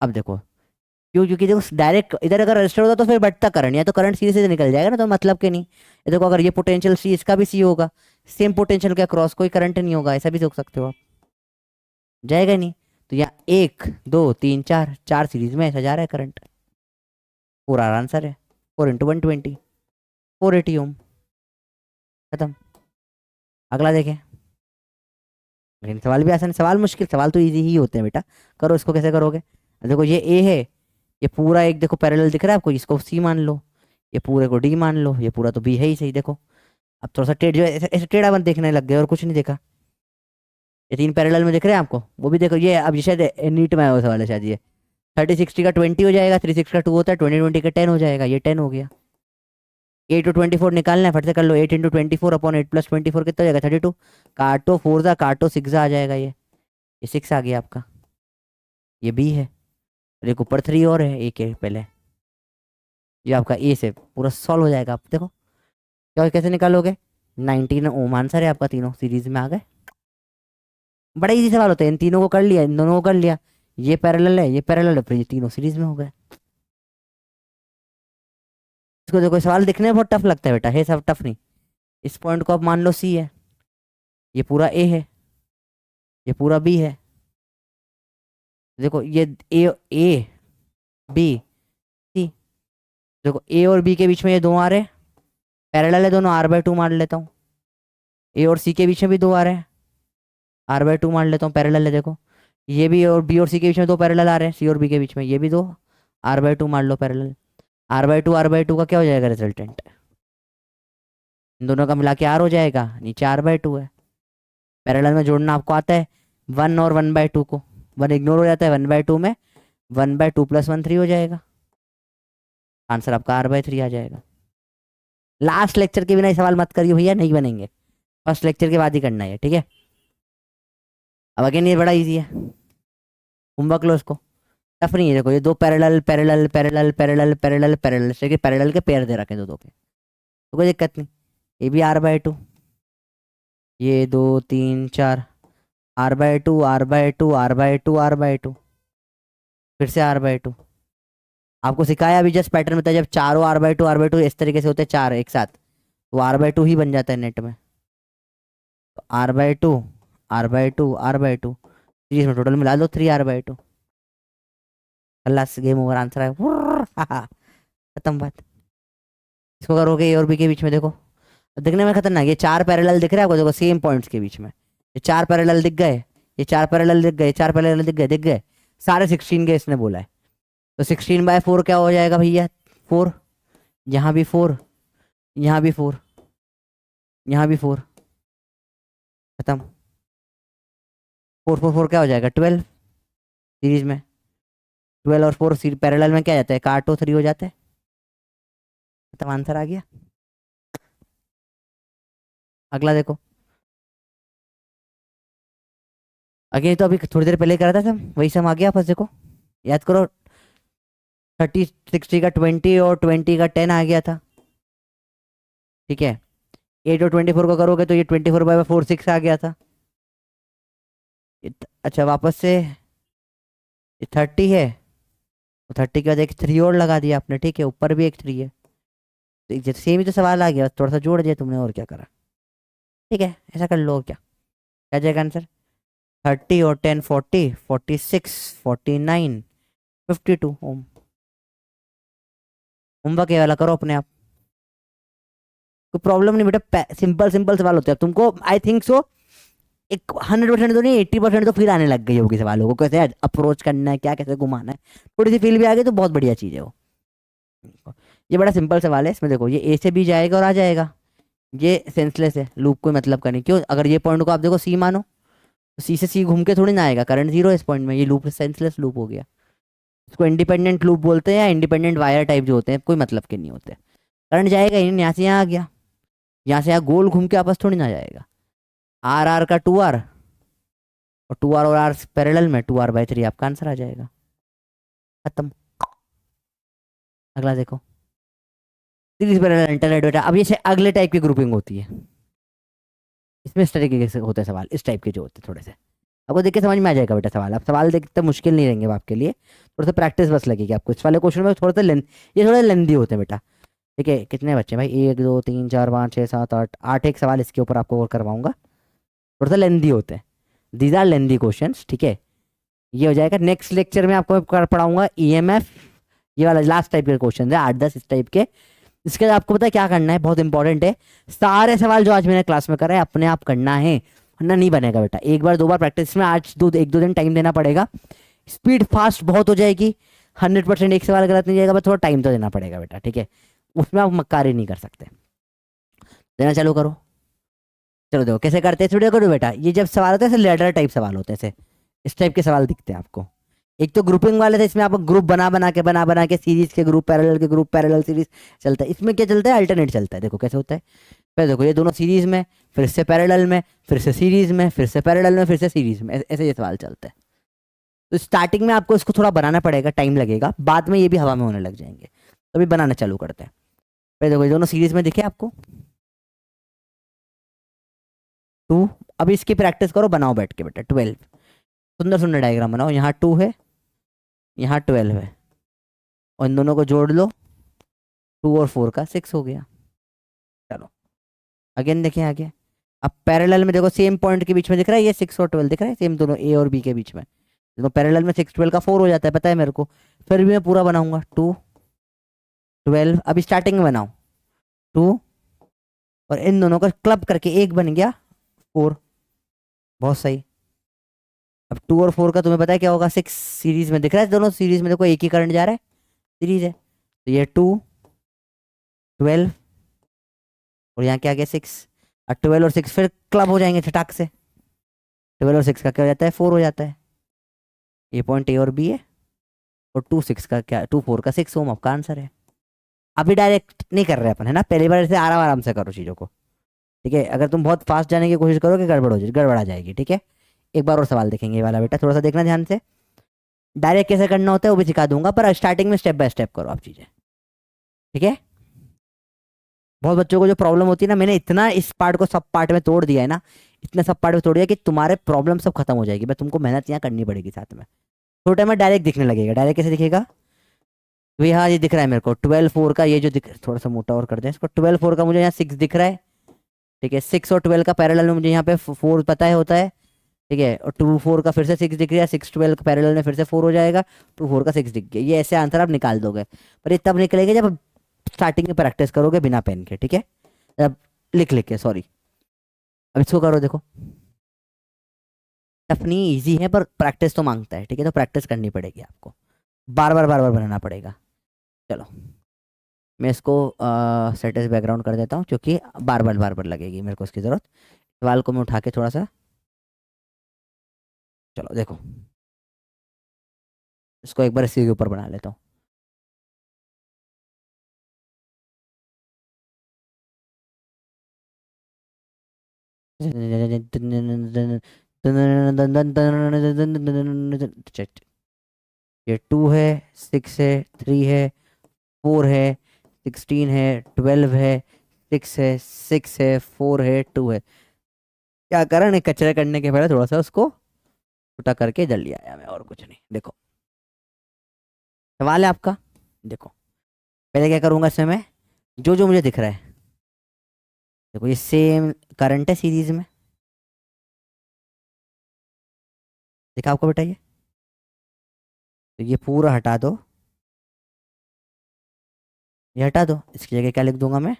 अब देखो क्यों, क्योंकि देखो डायरेक्ट इधर अगर रजिस्टर होता तो फिर बढ़ता करंट, या तो करंट सी से निकल जाएगा ना, तो मतलब के नहीं। ये देखो अगर ये पोटेंशियल सी, इसका भी सी होगा, सेम पोटेंशियल के अक्रॉस कोई करंट नहीं होगा, ऐसा भी सोच सकते हो आप, जाएगा नहीं। तो यहाँ 1 2 3 4, 4 सीरीज में ऐसा जा रहा है करंट, पूरा आंसर है 4 × 120, 480 ओम। खत्म। अगला देखें। लेकिन सवाल भी आसान, सवाल मुश्किल, सवाल तो इजी ही होते हैं बेटा। करो इसको, कैसे करोगे। देखो ये ए है, ये पूरा एक देखो पैरेलल दिख रहा है आपको, इसको सी मान लो, ये पूरे को डी मान लो, ये पूरा तो बी है ही सही। देखो अब थोड़ा सा टेढ़ जो है, ऐसे ऐसे टेढ़ा बन देखने लग गए और कुछ नहीं देखा। ये 3 पैरेलल में दिख रहे हैं आपको, वो भी देखो। ये अब ये शायद नीट में आया हुआ सवाल है शायद। ये 30 60 का 20 हो जाएगा, 36 का 2 होता है, 20 20 का 10 हो जाएगा, ये 10 हो गया। 8 और 24 निकालना है, फट से कर लो। 8 × 24 अपॉन 8 + 24 कितना हो जाएगा, 32। काटो 4 जा, काटो 6 जा, आ जाएगा ये 6 आ गया आपका। ये बी है, और एक ऊपर 3 और है, एक है पहले। ये आपका ए से पूरा सॉल्व हो जाएगा। आप देखो क्या कैसे निकालोगे। 19 ओम आंसर है आपका, तीनों सीरीज में आ गए। बड़ा इजी सवाल होता है, इन तीनों को कर लिया, इन दोनों को कर लिया, ये पैरेलल है, ये पैरेलल है, फिर ये तीनों सीरीज में हो गए। इसको देखो सवाल दिखने में बहुत टफ लगता है बेटा, है सब टफ नहीं। इस पॉइंट को आप मान लो सी है, ये पूरा ए है, ये पूरा बी है। देखो ये ए बी सी, देखो ए और बी के बीच में ये दो आ रहे हैं, पैरेलल है दोनों, r/2 मान लेता हूँ। ए और सी के बीच में भी दो आ रहे हैं, r/2 मान लेता हूँ, पैरेलल है। देखो ये भी, और बी और सी के बीच में दो पैरेलल आ रहे हैं, सी और बी के बीच में ये भी दो, r/2 मान लो पैरेलल। r/2 का क्या हो जाएगा रिजल्टेंट, इन दोनों का मिला के r हो जाएगा, नीचे r/2 है। पैरेलल में जोड़ना आपको आता है, 1 और 1/2 को, 1 इग्नोर हो जाता है 1/2 में, 1/2 + 1 3 हो जाएगा। आंसर आपका r/3 आ जाएगा। लास्ट लेक्चर के बिना ये सवाल मत करिए भैया, नहीं बनेंगे, फर्स्ट लेक्चर के बाद ही करना है, ठीक है। अब अगेन ये बड़ा इजी है, होमवर्क लो इसको, टफ नहीं है। देखो ये दो parallel parallel parallel parallel parallel parallel, देखिए पैरेलल के पेयर दे रखे हैं दो के, तो कोई दिक्कत नहीं। ये भी r/2, ये 2 3 4, r/2 r/2 r/2 r/2, फिर से r/2। आपको सिखाया अभी जस्ट पैटर्न में था, जब चारों r/2 इस तरीके से होते हैं, चार एक साथ, तो r/2 ही बन जाता है नेट में। तो r/2 r/2 r/2, सीरीज में टोटल मिला लो 3r/2। Last game over, answer है खत्म बात। इसको करोगे ए और बी के बीच में, देखो दिखने में खतरनाक, ये 4 पैरेलल दिख रहा है आपको, देखो सेम पॉइंट्स के बीच में, ये 4 पैरेलल दिख गए, ये 4 पैरेलल दिख गए, 4 पैरेलल दिख गए सारे 16 के इसने बोला है। तो 16/4 क्या हो जाएगा भैया, 4, यहाँ भी 4, यहाँ भी 4, यहाँ भी 4, खत्म। 4 4 4 क्या हो जाएगा, 12 सीरीज में, 12 और 4 पैरेलल में क्या जाता है, काटो 3 हो जाता है, खत्म, आंसर आ गया। अगला देखो, अगे तो अभी थोड़ी देर पहले करा था सम, वही सम आ गया बस। देखो याद करो, 30 60 का 20 और 20 का 10 आ गया था, ठीक है। 8 और 24 को करोगे तो ये 24/4 6 आ गया था। अच्छा वापस से ये 30 है, तो 30 के बाद एक 3 और लगा दिया आपने, ठीक है, ऊपर भी एक 3 है, तो सेम ही तो सवाल आ गया, थोड़ा सा जोड़ दिया तुमने, और क्या करा, ठीक है, ऐसा कर लो। क्या जाएगा आंसर, 30 और 10 40, 46 49 52 ओम। होमवर्क ये वाला करो अपने आप, कोई प्रॉब्लम नहीं बेटा, सिंपल सिंपल सवाल होते हैं तुमको, आई थिंक सो एक 100% तो नहीं, 80% तो फिर आने लग गई होगी सवालों को, कैसे अप्रोच करना है, क्या कैसे घुमाना है, थोड़ी सी फील भी आ गई तो बहुत बढ़िया चीज़ है वो। ये बड़ा सिंपल सवाल है, इसमें देखो ये ए से बी जाएगा और आ जाएगा, ये सेंसलेस है, लूप कोई मतलब का नहीं। क्यों, अगर ये पॉइंट को आप देखो सी मानो, तो सी से सी घूम के थोड़ी ना आएगा, करंट 0 इस पॉइंट में, ये लूप सेंसलेस लूप हो गया। इसको इंडिपेंडेंट लूप बोलते हैं, या इंडिपेंडेंट वायर टाइप जो होते हैं, कोई मतलब के नहीं होते। करंट जाएगा ही नहीं, यहाँ से यहाँ आ गया, यहाँ से यहाँ गोल घूम के आपस थोड़ी ना जाएगा। r का 2r, और 2r और r पैरेलल में, 2r/3 आपका आंसर आ जाएगा, खत्म। अगला देखो, सीरीज पैरेलल अल्टरनेट बेटा। अब ये अगले टाइप की ग्रुपिंग होती है, इसमें इस तरीके से होते हैं सवाल, इस टाइप के जो होते हैं थोड़े से, आपको देख के समझ में आ जाएगा बेटा सवाल, आप सवाल देखते मुश्किल नहीं रहेंगे आपके लिए, थोड़ा सा प्रैक्टिस बस लगेगी आपको इस वाले क्वेश्चन में, थोड़ा सा लेंथ, ये थोड़े लेंदी होते हैं बेटा। ठीक है, कितने बच्चे भाई, 1 2 3 4 5 6 7 8, 8 एक सवाल इसके ऊपर आपको और करवाऊंगा, थोड़ा सा लेंदी होते हैं, दीज आर लेंदी क्वेश्चंस। ठीक है, ये हो जाएगा। नेक्स्ट लेक्चर में आपको मैं पढ़ाऊंगा ईएमएफ, ये वाला लास्ट टाइप के क्वेश्चन है, 8 10 इस टाइप के। इसके बाद आपको पता है क्या करना है, बहुत इंपॉर्टेंट है, सारे सवाल जो आज मैंने क्लास में करे अपने आप करना है, वरना नहीं बनेगा बेटा। एक बार दो बार प्रैक्टिस में, आज एक दो दिन टाइम देना पड़ेगा, स्पीड फास्ट बहुत हो जाएगी, 100% एक सवाल गलत नहीं जाएगा, बस थोड़ा टाइम तो देना पड़ेगा बेटा। ठीक है, उसमें आप मक्कारी नहीं कर सकते, देना चालू करो। चलो देखो कैसे करते हैं, वीडियो करो बेटा। ये जब सवाल होते हैं ऐसे लेडर टाइप सवाल होते हैं, ऐसे इस टाइप के सवाल दिखते हैं आपको। एक तो ग्रुपिंग वाले थे, इसमें आप ग्रुप बना बना के सीरीज के ग्रुप, पैरेलल सीरीज चलता है। इसमें क्या चलता है, अल्टरनेट चलता है। देखो कैसे होता है, फिर देखो ये दोनों सीरीज में, फिर से पैरेलल में, फिर से सीरीज में, फिर से पैरेलल में, फिर से सीरीज में, ऐसे ये सवाल चलते हैं। तो स्टार्टिंग में आपको इसको थोड़ा बनाना पड़ेगा, टाइम लगेगा, बाद में ये भी हवा में होने लग जाएंगे। तो अभी बनाना चालू करते हैं। फिर देखो ये दोनों सीरीज में दिखे आपको, 2। अभी इसकी प्रैक्टिस करो, बनाओ बैठ के बेटा 12, सुंदर सुंदर डायग्राम बनाओ। यहाँ 2 है, यहाँ 12 है, और इन दोनों को जोड़ लो, 2 और 4 का 6 हो गया। चलो अगेन देखें आगे। अब पैरेलल में देखो, सेम पॉइंट के बीच में दिख रहा है, ये 6 और 12 दिख रहा है, सेम दोनों ए और बी के बीच में। देखो पैरेलल में 6 12 का 4 हो जाता है, पता है मेरे को। फिर भी मैं पूरा बनाऊंगा, 2 12। अभी स्टार्टिंग में बनाओ 2, और इन दोनों का क्लब करके एक बन गया 4, बहुत सही। अब 2 और 4 का तुम्हें पता है क्या होगा, 6 सीरीज में दिख रहा है, दोनों सीरीज में देखो एक ही करंट जा रहा है, सीरीज है। तो ये 2 12, और यहाँ क्या आ गया 6, और 12 और 6 फिर क्लब हो जाएंगे छटाक से, 12 और 6 का क्या हो जाता है, 4 हो जाता है। ये पॉइंट ए और बी है, और 2 6 का क्या, 2 4 का 6 ओम आपका आंसर है। अभी डायरेक्ट नहीं कर रहे अपन, है ना, पहली बार ऐसे आराम आराम से करो चीज़ों को। ठीक है, अगर तुम बहुत फास्ट जाने की कोशिश करोगे गड़बड़ हो जाएगी, गड़बड़ा जाएगी। ठीक है, एक बार और सवाल देखेंगे ये वाला बेटा, थोड़ा सा देखना ध्यान से। डायरेक्ट कैसे करना होता है वो भी सिखा दूंगा, पर स्टार्टिंग में स्टेप बाय स्टेप करो आप चीज़ें। ठीक है, बहुत बच्चों को जो प्रॉब्लम होती है ना, मैंने इतना इस पार्ट को सब पार्ट में तोड़ दिया है ना, इतना सब पार्ट में तोड़ दिया कि तुम्हारे प्रॉब्लम सब खत्म हो जाएगी, बस तुमको मेहनत यहाँ करनी पड़ेगी साथ में। छोटे में डायरेक्ट दिखने लगेगा, डायरेक्ट कैसे दिखेगा, तो यहाँ ये दिख रहा है मेरे को 12 4 का, ये जो दिख, थोड़ा सा मोटा और कर दें इसको, 12 4 का मुझे यहाँ 6 दिख रहा है। ठीक है, 6 और 12 का पैरेलल में मुझे यहाँ पे 4 पता है होता है। ठीक है, और 2 4 का फिर से 6 दिख रहा है, 6 12 का पैरेलल में फिर से 4 हो जाएगा, 2 4 का 6 दिख गया। ये ऐसे आंसर आप निकाल दोगे, पर ये तब निकलेगा जब स्टार्टिंग में प्रैक्टिस करोगे बिना पेन के। ठीक है, अब लिख लिख के, सॉरी। अब इसको करो, देखो टफ नहीं, ईजी है, पर प्रैक्टिस तो मांगता है। ठीक है, तो प्रैक्टिस करनी पड़ेगी आपको, बार बार बनाना पड़ेगा। चलो मैं इसको सेटस बैकग्राउंड कर देता हूँ, क्योंकि बार बार लगेगी मेरे को इसकी ज़रूरत। सवाल को मैं उठा के थोड़ा सा, चलो देखो इसको एक बार इसी के ऊपर बना लेता हूँ। ये 2 है, 6 है, 3 है, 4 है, 16 है, 12 है, 6 है, 6 है, 4 है, 2 है। क्या करा नहीं, कचरे करने के पहले थोड़ा सा उसको छोटा करके इधर लिया आया मैं, और कुछ नहीं। देखो सवाल है आपका, देखो पहले क्या करूंगा इसमें मैं, जो जो मुझे दिख रहा है, देखो ये सेम करंट है सीरीज में, देखा आपको बेटा, ये पूरा हटा दो, ये हटा दो, इसकी जगह क्या लिख दूंगा मैं,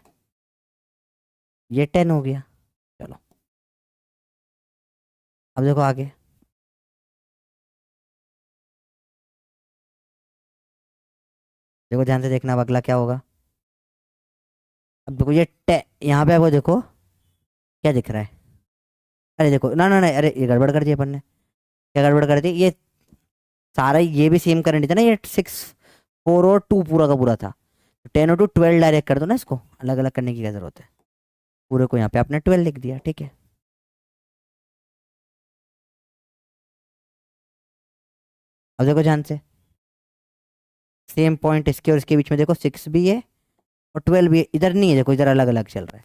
ये 10 हो गया। चलो अब देखो आगे, देखो ध्यान से देखना, अब अगला क्या होगा। अब देखो ये यहाँ पे आपको देखो क्या दिख रहा है, अरे देखो ना ना ना, अरे ये गड़बड़ कर दी अपन ने, क्या गड़बड़ कर दी, ये सारा ये भी सेम करंट था ना, ये 6 4 और 2 पूरा का पूरा था, 10 और 2 12 डायरेक्ट कर दो ना, इसको अलग अलग करने की क्या जरूरत है, पूरे को यहाँ पे आपने 12 लिख दिया। ठीक है, अब देखो ध्यान से, सेम पॉइंट इसके और इसके बीच में देखो 6 भी है और 12 भी है, इधर नहीं है, देखो इधर अलग अलग चल रहा है।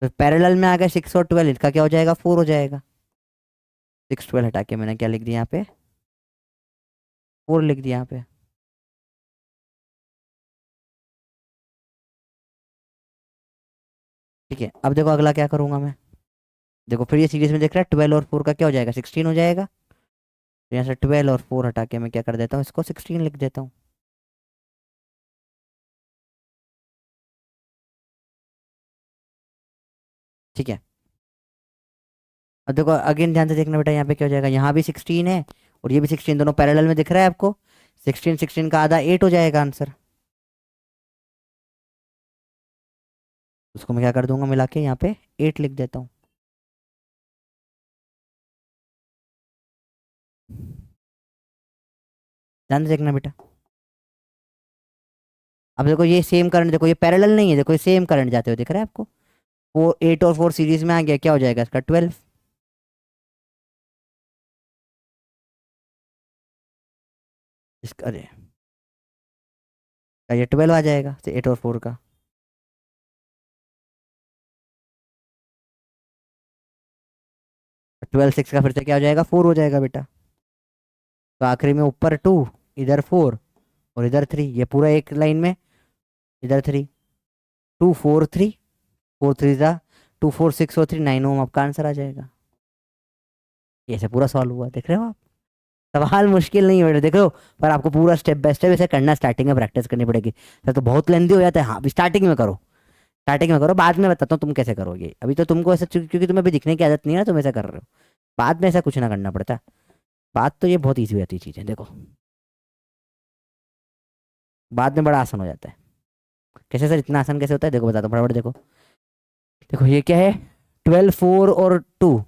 तो पैरेलल में आ गया 6 और 12, इसका क्या हो जाएगा, 4 हो जाएगा। 6 12 हटा के मैंने क्या लिख दिया यहाँ पे, 4 लिख दिया यहाँ पे। ठीक है, अब देखो अगला क्या करूंगा मैं। देखो फिर ये सीरीज में देख रहा है 12 और 4 का क्या हो जाएगा, 16 हो जाएगा। तो यहाँ से 12 और 4 हटा के मैं क्या कर देता हूँ, इसको 16 लिख देता हूँ। ठीक है, अब देखो अगेन ध्यान से देखना बेटा, यहाँ पे क्या हो जाएगा, यहाँ भी 16 है और ये भी 16, दोनों पैरेलल में दिख रहा है आपको। 16 16 का आधा 8 हो जाएगा आंसर। उसको मैं क्या कर दूंगा, मिला के यहाँ पे 8 लिख देता हूँ। ध्यान से देखना बेटा, अब देखो ये सेम करंट, देखो ये पैरेलल नहीं है, देखो ये सेम करंट जाते हुए दिख रहा है आपको। 8 और 4 सीरीज में आ गया, क्या हो जाएगा इसका, 12। इसका अरे ये 12 आ जाएगा 8 और 4 का। 12 6 का फिर से क्या हो जाएगा, 4 हो जाएगा बेटा। तो आखिरी में ऊपर 2, इधर 4 और इधर 3, ये पूरा एक लाइन में, इधर 3, 2 4 3, 4 3 जा 2 4 6 और 3 9 ओम, आपका आंसर आ जाएगा। ये से पूरा सॉल्व हुआ, देख रहे हो आप। सवाल मुश्किल नहीं है बेटा, देख लो। पर आपको पूरा स्टेप बाय स्टेप ऐसे करना, स्टार्टिंग में प्रैक्टिस करनी पड़ेगी, फिर तो बहुत लेंदी हो जाता है। हाँ अभी स्टार्टिंग में करो, स्टार्टिंग में करो, बाद में बताता हूँ तुम कैसे करोगे। अभी तो तुमको ऐसा क्योंकि तुम्हें अभी दिखने की आदत नहीं है ना, तुम ऐसा कर रहे हो। बाद में ऐसा कुछ ना करना पड़ता। बात तो ये बहुत ईजी हो जाती है चीज़ें, देखो बाद में बड़ा आसान हो जाता है। कैसे सर, इतना आसान कैसे होता है, देखो बताता हूँ फटाफट। देखो देखो ये क्या है, 12 4 और 2,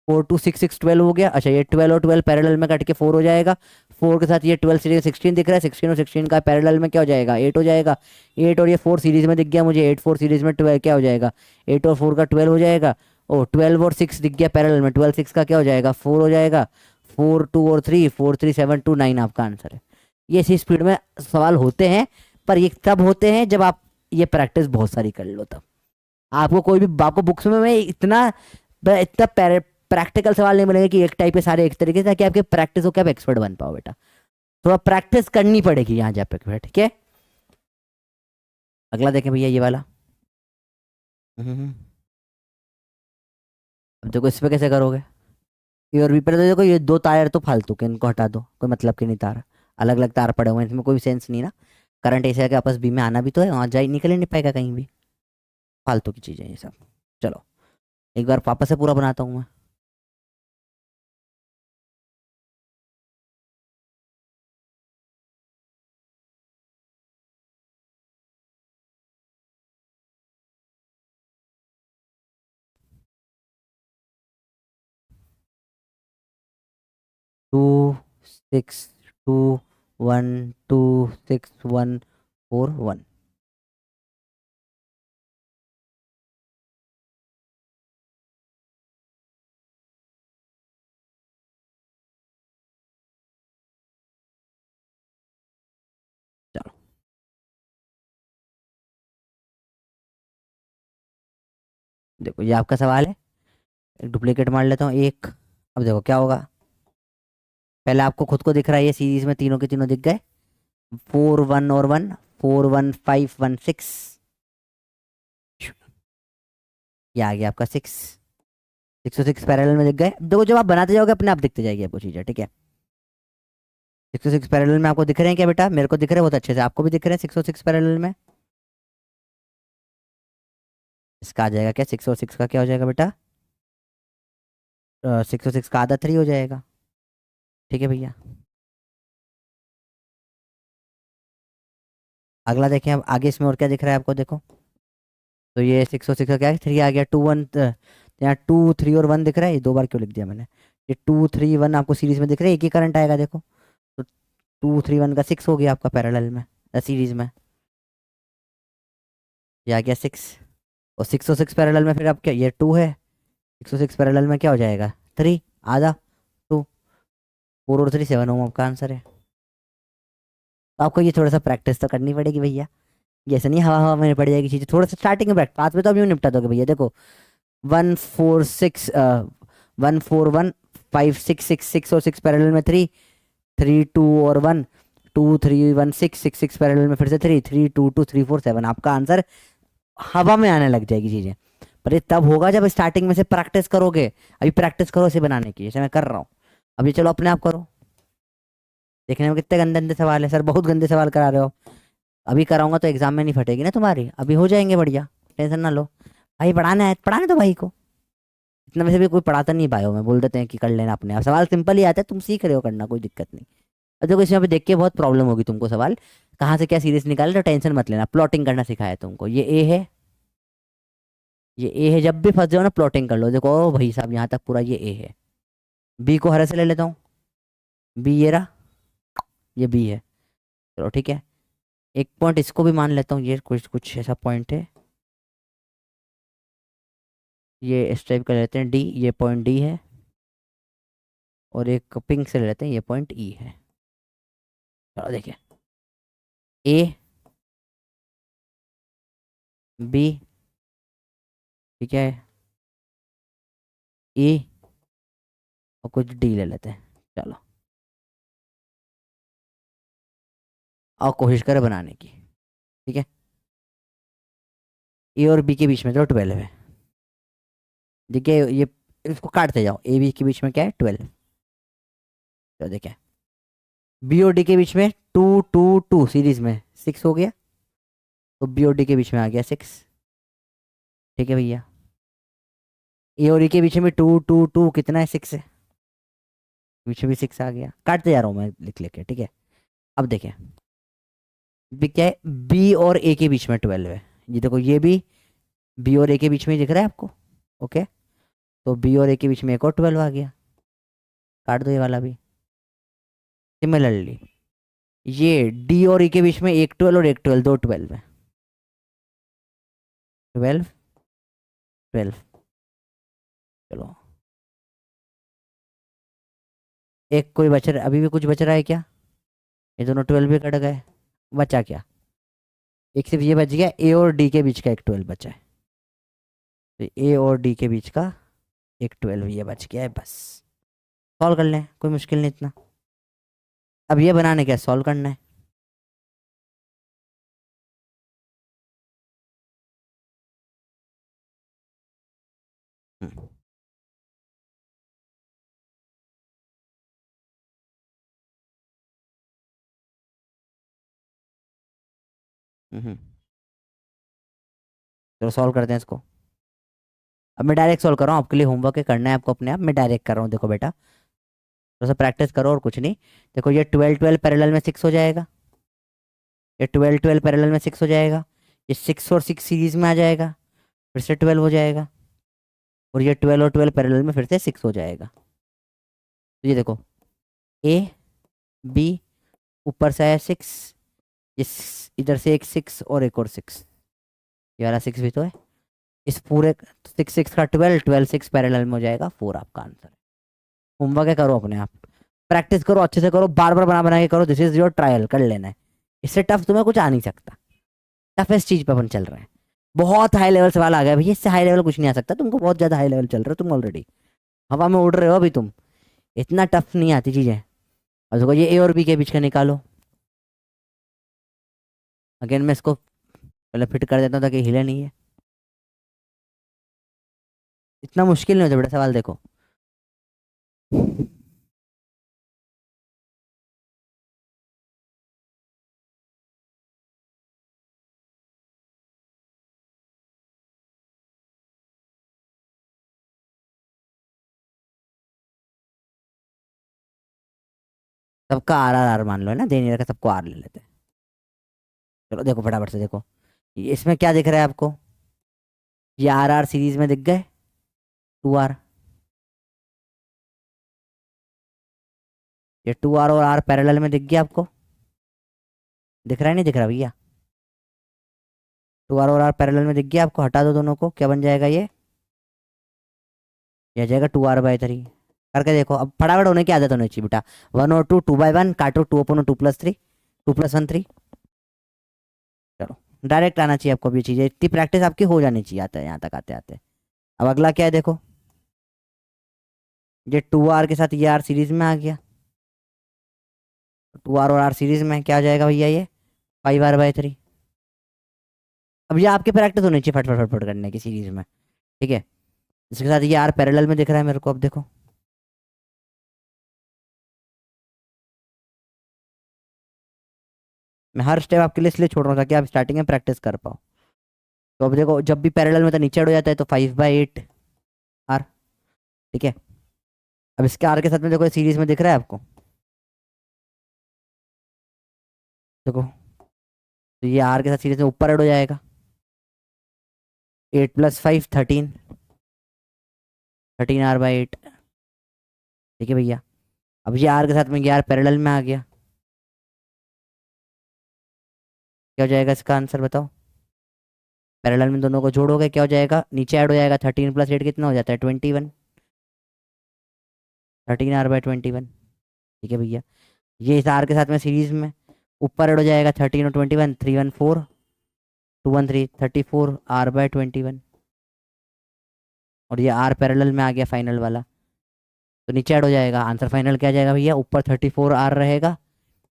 4 2 6 6 12 हो गया। अच्छा ये 12 और 12 पैरेलल में कट के 4 हो जाएगा। 4 के साथ ये 12 सीरीज 16 दिख रहा है, 16 और 16 का पैरेलल में क्या हो जाएगा, 8 हो जाएगा। 8 और ये 4 सीरीज में दिख गया मुझे, 8 4 सीरीज में 12 क्या हो जाएगा, 8 और 4 का 12 हो जाएगा। ओ 12 और 6 दिख गया पैरेलल में, 12 6 का क्या हो जाएगा, 4 हो जाएगा। 4 2 और 3, 4 3 7 2 9 आपका आंसर है। ये इसी स्पीड में सवाल होते हैं, पर ये तब होते हैं जब आप ये प्रैक्टिस बहुत सारी कर लो तब। आपको कोई भी, आपको बुक्स में मैं इतना इतना प्रैक्टिकल सवाल नहीं मिलेगा कि एक टाइप के सारे एक तरीके से, ताकि आपके प्रैक्टिस हो के आप एक्सपर्ट बन पाओ बेटा। थोड़ा प्रैक्टिस करनी पड़ेगी यहाँ जाके, ठीक है। अगला देखें भैया, ये वाला। हम्म, अब देखो इस पे कैसे करोगे। ये और भी पहले तो देखो, ये 2 तार तो फालतू के, इनको हटा दो, कोई मतलब के नहीं तार। अलग अलग तार पड़े हुए हैं, इसमें कोई सेंस नहीं ना। करंट ऐसे है कि आपस बी में आना भी तो है, वहाँ जा निकल ही नहीं पाएगा कहीं भी। फालतू की चीज़ें ये सब। चलो एक बार वापस से पूरा बनाता हूँ मैं। 2 6 2 1 2 6 1 4 1। चलो देखो ये आपका सवाल है, एक डुप्लीकेट मार लेता हूँ एक। अब देखो क्या होगा, पहले आपको खुद को दिख रहा है, ये सीरीज में तीनों के तीनों दिख गए। 4 1 और 1, 4 1 5 1 6, ये आ गया आपका 6। 606 पैरेलल में दिख गए। देखो जब आप बनाते जाओगे अपने आप दिखते जाएगी आपको चीज़ें, ठीक है। 606 पैरेलल में आपको दिख रहे हैं क्या बेटा, मेरे को दिख रहे हैं बहुत अच्छे से, आपको भी दिख रहे हैं 606 पैरेलल में। इसका आ जाएगा क्या, 606 का क्या हो जाएगा बेटा, 606 का आधा 3 हो जाएगा। ठीक है भैया, अगला देखें अब आगे, इसमें और क्या दिख रहा है आपको, देखो। तो ये 606 का क्या है, 3 आ गया। 2 1, यहाँ 2 3 और 1 दिख रहा है, ये 2 बार क्यों लिख दिया मैंने। ये 2 3 1 आपको सीरीज में दिख रहा है, एक ही करंट आएगा देखो। तो 2 3 1 का 6 हो गया आपका पैरेलल में, सीरीज में। ये आ गया 6। और 606 पैरेलल में फिर आप क्या, ये 2 है। 606 पैरेलल में क्या हो जाएगा, 3 आधा 2, 4 और 3 7 ओम आपका आंसर है। तो आपको ये थोड़ा सा प्रैक्टिस तो करनी पड़ेगी भैया, ये ऐसा नहीं हवा हवा में पड़ जाएगी चीज़ें, थोड़ा सा स्टार्टिंग में प्रैक्टिस, बाद में तो अब यूँ निपटा दोगे भैया। देखो 1 4 6 1 4 1 5 6 6 6 और 6 पैरेलल में 3, 3 2 और 1, 2 3 1 6 6 6 पैरेलल में फिर से 3 3 2 2 3 4 7। आपका आंसर हवा में आने लग जाएगी चीजें। पर ये तब होगा जब स्टार्टिंग में से प्रैक्टिस करोगे। अभी प्रैक्टिस करो इसे बनाने की, जैसे मैं कर रहा हूँ अभी। चलो अपने आप करो। देखने में कितने गंदे गंदे सवाल है सर, बहुत गंदे सवाल करा रहे हो। अभी कराऊंगा तो एग्जाम में नहीं फटेगी ना तुम्हारी, अभी हो जाएंगे बढ़िया, टेंशन ना लो। भाई पढ़ाना है पढ़ाने दो भाई को। इतना वैसे भी कोई पढ़ाता नहीं बायो में, बोल देते हैं कि कर लेना अपने आप, सवाल सिंपल ही आता है, तुम सीख रहे हो करना, कोई दिक्कत नहीं। अब देखो इसमें पे देख के बहुत प्रॉब्लम होगी तुमको, सवाल कहाँ से क्या सीरीज निकाले, तो टेंशन मत लेना। प्लॉटिंग करना सिखाया है तुमको, ये ए है, ये ए है। जब भी फंस जाओ ना प्लॉटिंग कर लो। देखो ओ भाई साहब यहाँ तक पूरा ये ए है। बी को हरे से ले लेता हूँ, बी ये रहा, ये बी है। चलो ठीक है, एक पॉइंट इसको भी मान लेता हूँ, ये कुछ कुछ ऐसा पॉइंट है, ये इस टाइप का लेते हैं डी, ये पॉइंट डी है। और एक पिंक से ले लेते हैं, ये पॉइंट ई है। चलो देखिए, ए बी, ठीक है, ई और कुछ डी ले लेते हैं। चलो और कोशिश करें बनाने की, ठीक है। ए और बी के बीच में तो 12 है, देखिए ये, इसको काटते जाओ। ए बी के बीच में क्या है, 12। तो देखिए बी और डी के बीच में 2 2 2 सीरीज में 6 हो गया, तो बी और डी के बीच में आ गया 6, ठीक है भैया। ए और ई के बीच में 2 2 2 कितना है, 6 है, बीच में भी 6 आ गया। काटते जा रहा हूँ मैं लिख लेके, ठीक है। अब देखें बी क्या है, बी और ए के बीच में 12 है। ये देखो ये भी बी और ए के बीच में ही दिख रहा है आपको, ओके। तो बी और ए के बीच में एक और 12 आ गया, काट दो ये वाला भी। सिमिलरली ये डी और ई के बीच में एक 12 और एक 12, दो 12 है, 12 12। चलो एक कोई बच रहा, अभी भी कुछ बच रहा है क्या, ये दोनों 12 भी कट गए, बचा क्या, एक सिर्फ ये बच गया, ए और डी के बीच का एक 12 बचा है। तो ए और डी के बीच का एक 12 ये बच गया है, बस सॉल्व कर लें, कोई मुश्किल नहीं इतना। अब ये बनाने क्या सॉल्व करना है। हम्म, हम्म। चलो सॉल्व करते हैं इसको। अब मैं डायरेक्ट सॉल्व कर रहा हूँ, आपके लिए होमवर्क है, करना है आपको अपने आप, मैं डायरेक्ट कर रहा हूँ। देखो बेटा थोड़ा सा प्रैक्टिस करो और कुछ नहीं। देखो ये 12 12 पैरेलल में 6 हो जाएगा, ये 12 12 पैरेलल में 6 हो जाएगा, ये 6 और 6 सीरीज में आ जाएगा, फिर से 12 हो जाएगा, और ये 12 और 12 पैरेलल में फिर से 6 हो जाएगा। तो ये देखो ए बी, ऊपर से आया 6, इस इधर से एक 6 और एक और 6, ये वाला 6 भी तो है। इस पूरे 6 6 का 12 12 6 पैरेलल में हो जाएगा 4, आपका आंसर है। होमवर्क है, करो अपने आप, प्रैक्टिस करो अच्छे से करो, बार बार बना बना के करो, दिस इज योर ट्रायल, कर लेना है। इससे टफ तुम्हें कुछ आ नहीं सकता, टफेस्ट चीज पे अपन चल रहे हैं। बहुत हाई लेवल सवाल आ गया भैया, इससे हाई लेवल कुछ नहीं आ सकता तुमको, बहुत ज्यादा हाई लेवल चल रहे हो तुम ऑलरेडी, हवा में उड़ रहे हो अभी तुम, इतना टफ नहीं आती चीजें। और देखो ये ए और बी के बीच का निकालो। अगेन मैं इसको पहले फिट कर देता हूँ ताकि हिले नहीं है, इतना मुश्किल नहीं होता बेटा सवाल, देखो। सबका आर आर आर मान लो है ना, दे नहीं रखा, सबको आर ले लेते हैं। चलो देखो फटाफट से देखो, इसमें क्या दिख रहा है आपको, ये आर आर सीरीज में दिख गए, 2 आर, ये 2 आर और आर पैरेलल में दिख गया आपको, दिख रहा है नहीं दिख रहा भैया, 2 आर और आर पैरेलल में दिख गया आपको, हटा दो दोनों को, क्या बन जाएगा ये आ जाएगा 2r/3। करके देखो, अब फटाफट होने की आदत होनी चाहिए बेटा, 1 और 2 2/1 काटो, 2/2 + 3 2 + 1 3। चलो डायरेक्ट आना चाहिए आपको, भी चीज़ें इतनी प्रैक्टिस आपकी हो जानी चाहिए, आता है यहाँ तक आते आते। अब अगला क्या है देखो, ये 2R के साथ ये R सीरीज में आ गया, 2R और R सीरीज में क्या आ जाएगा भैया, ये 5R/3। अब ये आपके प्रैक्टिस होनी चाहिए फट फट फट फट करने की सीरीज में, ठीक है। इसके साथ ये R पैरेलल में दिख रहा है मेरे को, अब देखो मैं हर स्टेप आपके लिए इसलिए छोड़ रहा हूँ ताकि आप स्टार्टिंग में प्रैक्टिस कर पाओ। तो अब देखो जब भी पैरेलल में तो नीचे हो जाता है, तो 5/8R, ठीक है। अब इसके R के साथ में देखो सीरीज में दिख रहा है आपको, देखो तो ये R के साथ सीरीज में ऊपर ऐड हो जाएगा, 8 + 5 13, 13R/8, ठीक है भैया। अब ये R के साथ में ये R पैरेलल में आ गया, क्या हो जाएगा इसका आंसर बताओ। पैरेलल में दोनों को जोड़ोगे क्या हो जाएगा, नीचे ऐड हो जाएगा, 13 + 8 कितना हो जाता है 21, 13R/21, ठीक है भैया। ये इस R के साथ में सीरीज में ऊपर ऐड हो जाएगा, 13 और 21, 314, 213, 34R/21, और ये R पैरेलल में आ गया फाइनल वाला, तो नीचे ऐड हो जाएगा, आंसर फाइनल क्या आ जाएगा भैया, ऊपर 34R रहेगा,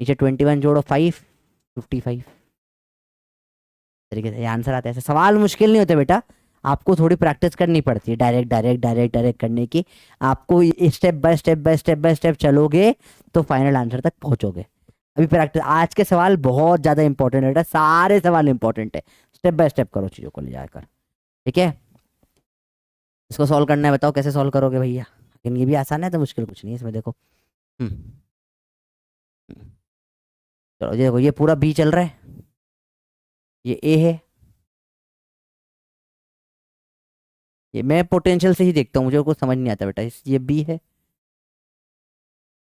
नीचे 21 जोड़ो 5, 55 तरीके से ये आंसर आता है। ऐसे सवाल मुश्किल नहीं होते बेटा, आपको थोड़ी प्रैक्टिस करनी पड़ती है, डायरेक्ट डायरेक्ट डायरेक्ट डायरेक्ट करने की। आपको step by step by step by step चलोगे तो फाइनल आंसर तक पहुंचोगे। अभी प्रैक्टिस, आज के सवाल बहुत ज़्यादा इंपॉर्टेंट है बेटा, सारे सवाल इंपॉर्टेंट है, स्टेप बाय स्टेप करो चीज़ों को ले जाकर, ठीक है। इसको सॉल्व करना है, बताओ कैसे सॉल्व करोगे भैया। लेकिन ये भी आसान है, तो मुश्किल कुछ नहीं है इसमें, देखो हम्म हम्म। चलो ये देखो, ये पूरा बी चल रहा है, ये ए है, ये मैं पोटेंशियल से ही देखता हूँ, मुझे कुछ समझ नहीं आता बेटा। ये बी है,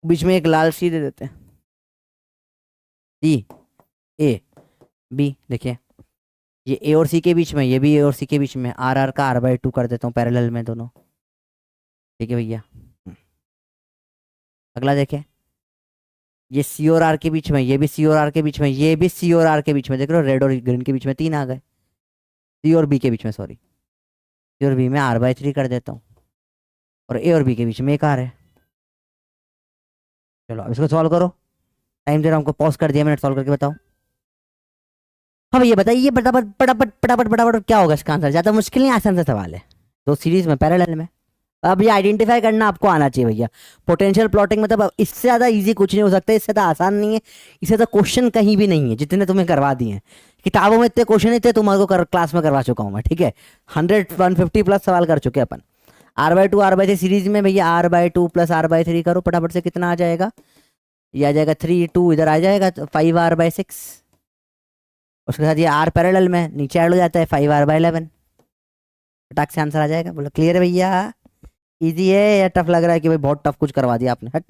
बीच में एक लाल सी दे देते हैं, सी ए बी, देखिए ये ए और सी के बीच में, ये भी ए और सी के बीच में, R का R/2 कर देता हूँ पैरेलल में दोनों, ठीक है भैया। अगला देखें, ये सी और आर के बीच में, ये भी सी और आर के बीच में, ये भी सी और आर के बीच में, देख रहे हो रेड और ग्रीन के बीच में 3 आ गए, सी और बी के बीच में, सॉरी सी और बी में R/3 कर देता हूँ, और ए और बी के बीच में एक R है। चलो अब इसको सॉल्व करो, टाइम दे रहा हूँ हमको, पॉज कर दिया मैंने, सॉल्व करके बताओ। हाँ भैया बताइए, फटाफट फटाफट फटाफट फटाफट क्या होगा इसका आंसर, ज़्यादा मुश्किल नहीं, आसान सा सवाल है, दो सीरीज में पैरेलल में। अब ये आइडेंटिफाई करना आपको आना चाहिए भैया, पोटेंशियल प्लॉटिंग मतलब अब इससे ज़्यादा इजी कुछ नहीं हो सकता, इससे ज़्यादा आसान नहीं है, इससे ज़्यादा क्वेश्चन कहीं भी नहीं है जितने तुम्हें करवा दिए हैं किताबों में, इतने क्वेश्चन इतने तुम्हारे को क्लास में करवा चुका हूँ मैं, ठीक है। 100 150+ सवाल कर चुके अपन। R/2 R/3 सीरीज में भैया, R/2 + R/3 करो फटाफट से, कितना आ जाएगा, ये आ जाएगा 3 2 इधर आ जाएगा, तो 5R/6, उसके साथ ये R पैरेलल में नीचे ऐड हो जाता है, 5R/11, फटाक से आंसर आ जाएगा। बोलो क्लियर है भैया, इजी है या टफ लग रहा है कि भाई बहुत टफ कुछ करवा दिया आपने, हट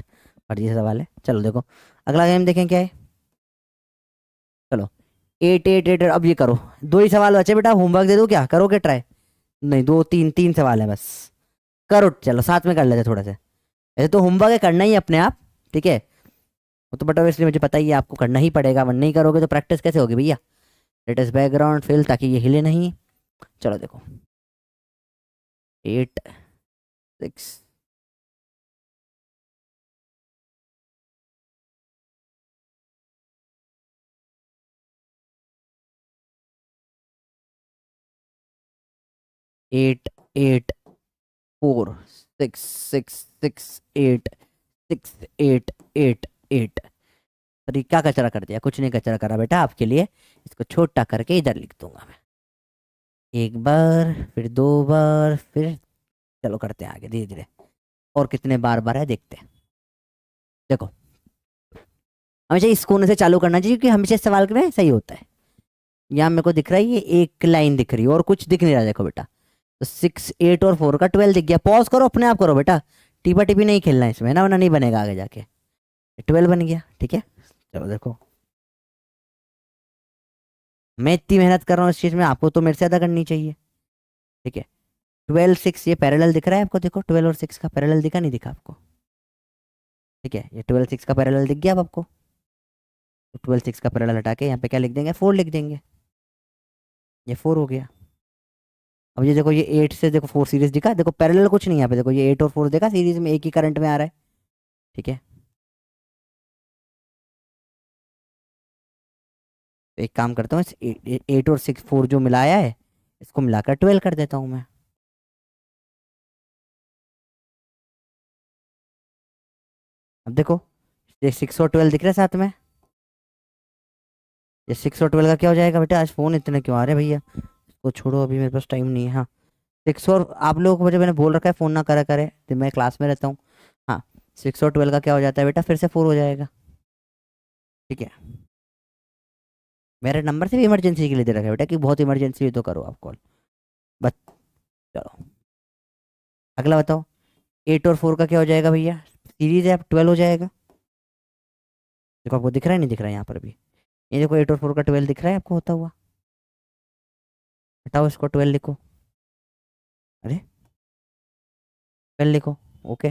फर्जी सवाल है। चलो देखो अगला गेम देखें क्या है, चलो 8 8 8, अब ये करो, दो ही सवाल बचे बेटा, होमवर्क दे दो क्या, करोगे ट्राई, नहीं दो तीन तीन सवाल है बस, करो चलो साथ में कर लेते थोड़ा सा, ऐसे तो होमवर्क है करना ही अपने आप, ठीक है। वो तो बट इसलिए मुझे पता ही है आपको करना ही पड़ेगा, वन नहीं करोगे तो प्रैक्टिस कैसे होगी भैया। लेटेस्ट बैकग्राउंड फिल ताकि ये हिले नहीं। चलो देखो 8 6 8 8 4 6 6 6 8 6 8 8 8। अरे क्या कचरा कर दिया, कुछ नहीं कचरा करा बेटा आपके लिए, इसको छोटा करके इधर लिख दूंगा मैं, एक बार फिर दो बार फिर, चलो करते हैं आगे धीरे धीरे, और कितने बार बार है देखते हैं। देखो हमेशा इस कोने से चालू करना चाहिए क्योंकि हमेशा सवाल करना सही होता है। यहाँ मेरे को दिख रहा है ये एक लाइन दिख रही है और कुछ दिख नहीं रहा, देखो बेटा, तो 6 8 और 4 का 12 दिख गया, पॉज करो अपने आप करो बेटा, टीपा टीपी नहीं खेलना इसमें ना, वरना नहीं बनेगा आगे जाके, 12 बन गया, ठीक है। चलो देखो मैं इतनी मेहनत कर रहा हूँ इस चीज़ में, आपको तो मेरे से ज़्यादा करनी चाहिए, ठीक है। 12 6 ये पैरेलल दिख रहा है आपको, देखो 12 और 6 का पैरेलल दिखा नहीं दिखा आपको, ठीक है। ये 12 6 का पैरेलल दिख गया अब आपको, तो 12 6 का पैरेलल हटा के यहाँ पे क्या लिख देंगे, 4 लिख देंगे, ये 4 हो गया। अब ये देखो, ये 8 से देखो 4 सीरीज दिखा, देखो पैरेलल कुछ नहीं है यहाँ पे, देखो ये 8 और 4 देखा सीरीज में एक ही करंट में आ रहा है। ठीक है, तो एक काम करता हूँ, इस 8 और 6 4 जो मिलाया है इसको मिलाकर 12 कर देता हूँ मैं। अब देखो, ये 6 और 12 दिख रहा है साथ में, ये 6 और 12 का क्या हो जाएगा बेटा? आज फोन इतने क्यों आ रहे हैं भैया, इसको छोड़ो, अभी मेरे पास टाइम नहीं है। हाँ, 6 और, आप लोगों को मुझे मैंने बोल रखा है फ़ोन ना करा करे जब मैं क्लास में रहता हूँ। हाँ, 6 और 12 का क्या हो जाता है बेटा? फिर से 4 हो जाएगा। ठीक है, मेरे नंबर से भी इमरजेंसी के लिए दे रखा है बेटा कि बहुत इमरजेंसी हुई तो करो आप कॉल। बस, चलो अगला बताओ। 8 और 4 का क्या हो जाएगा भैया? सीरीज है, अब 12 हो जाएगा। देखो आपको दिख रहा है, नहीं दिख रहा है यहाँ पर भी? ये देखो 8 और 4 का 12 दिख रहा है आपको होता हुआ? हटाओ इसको, 12 लिखो। अरे 12 लिखो। ओके,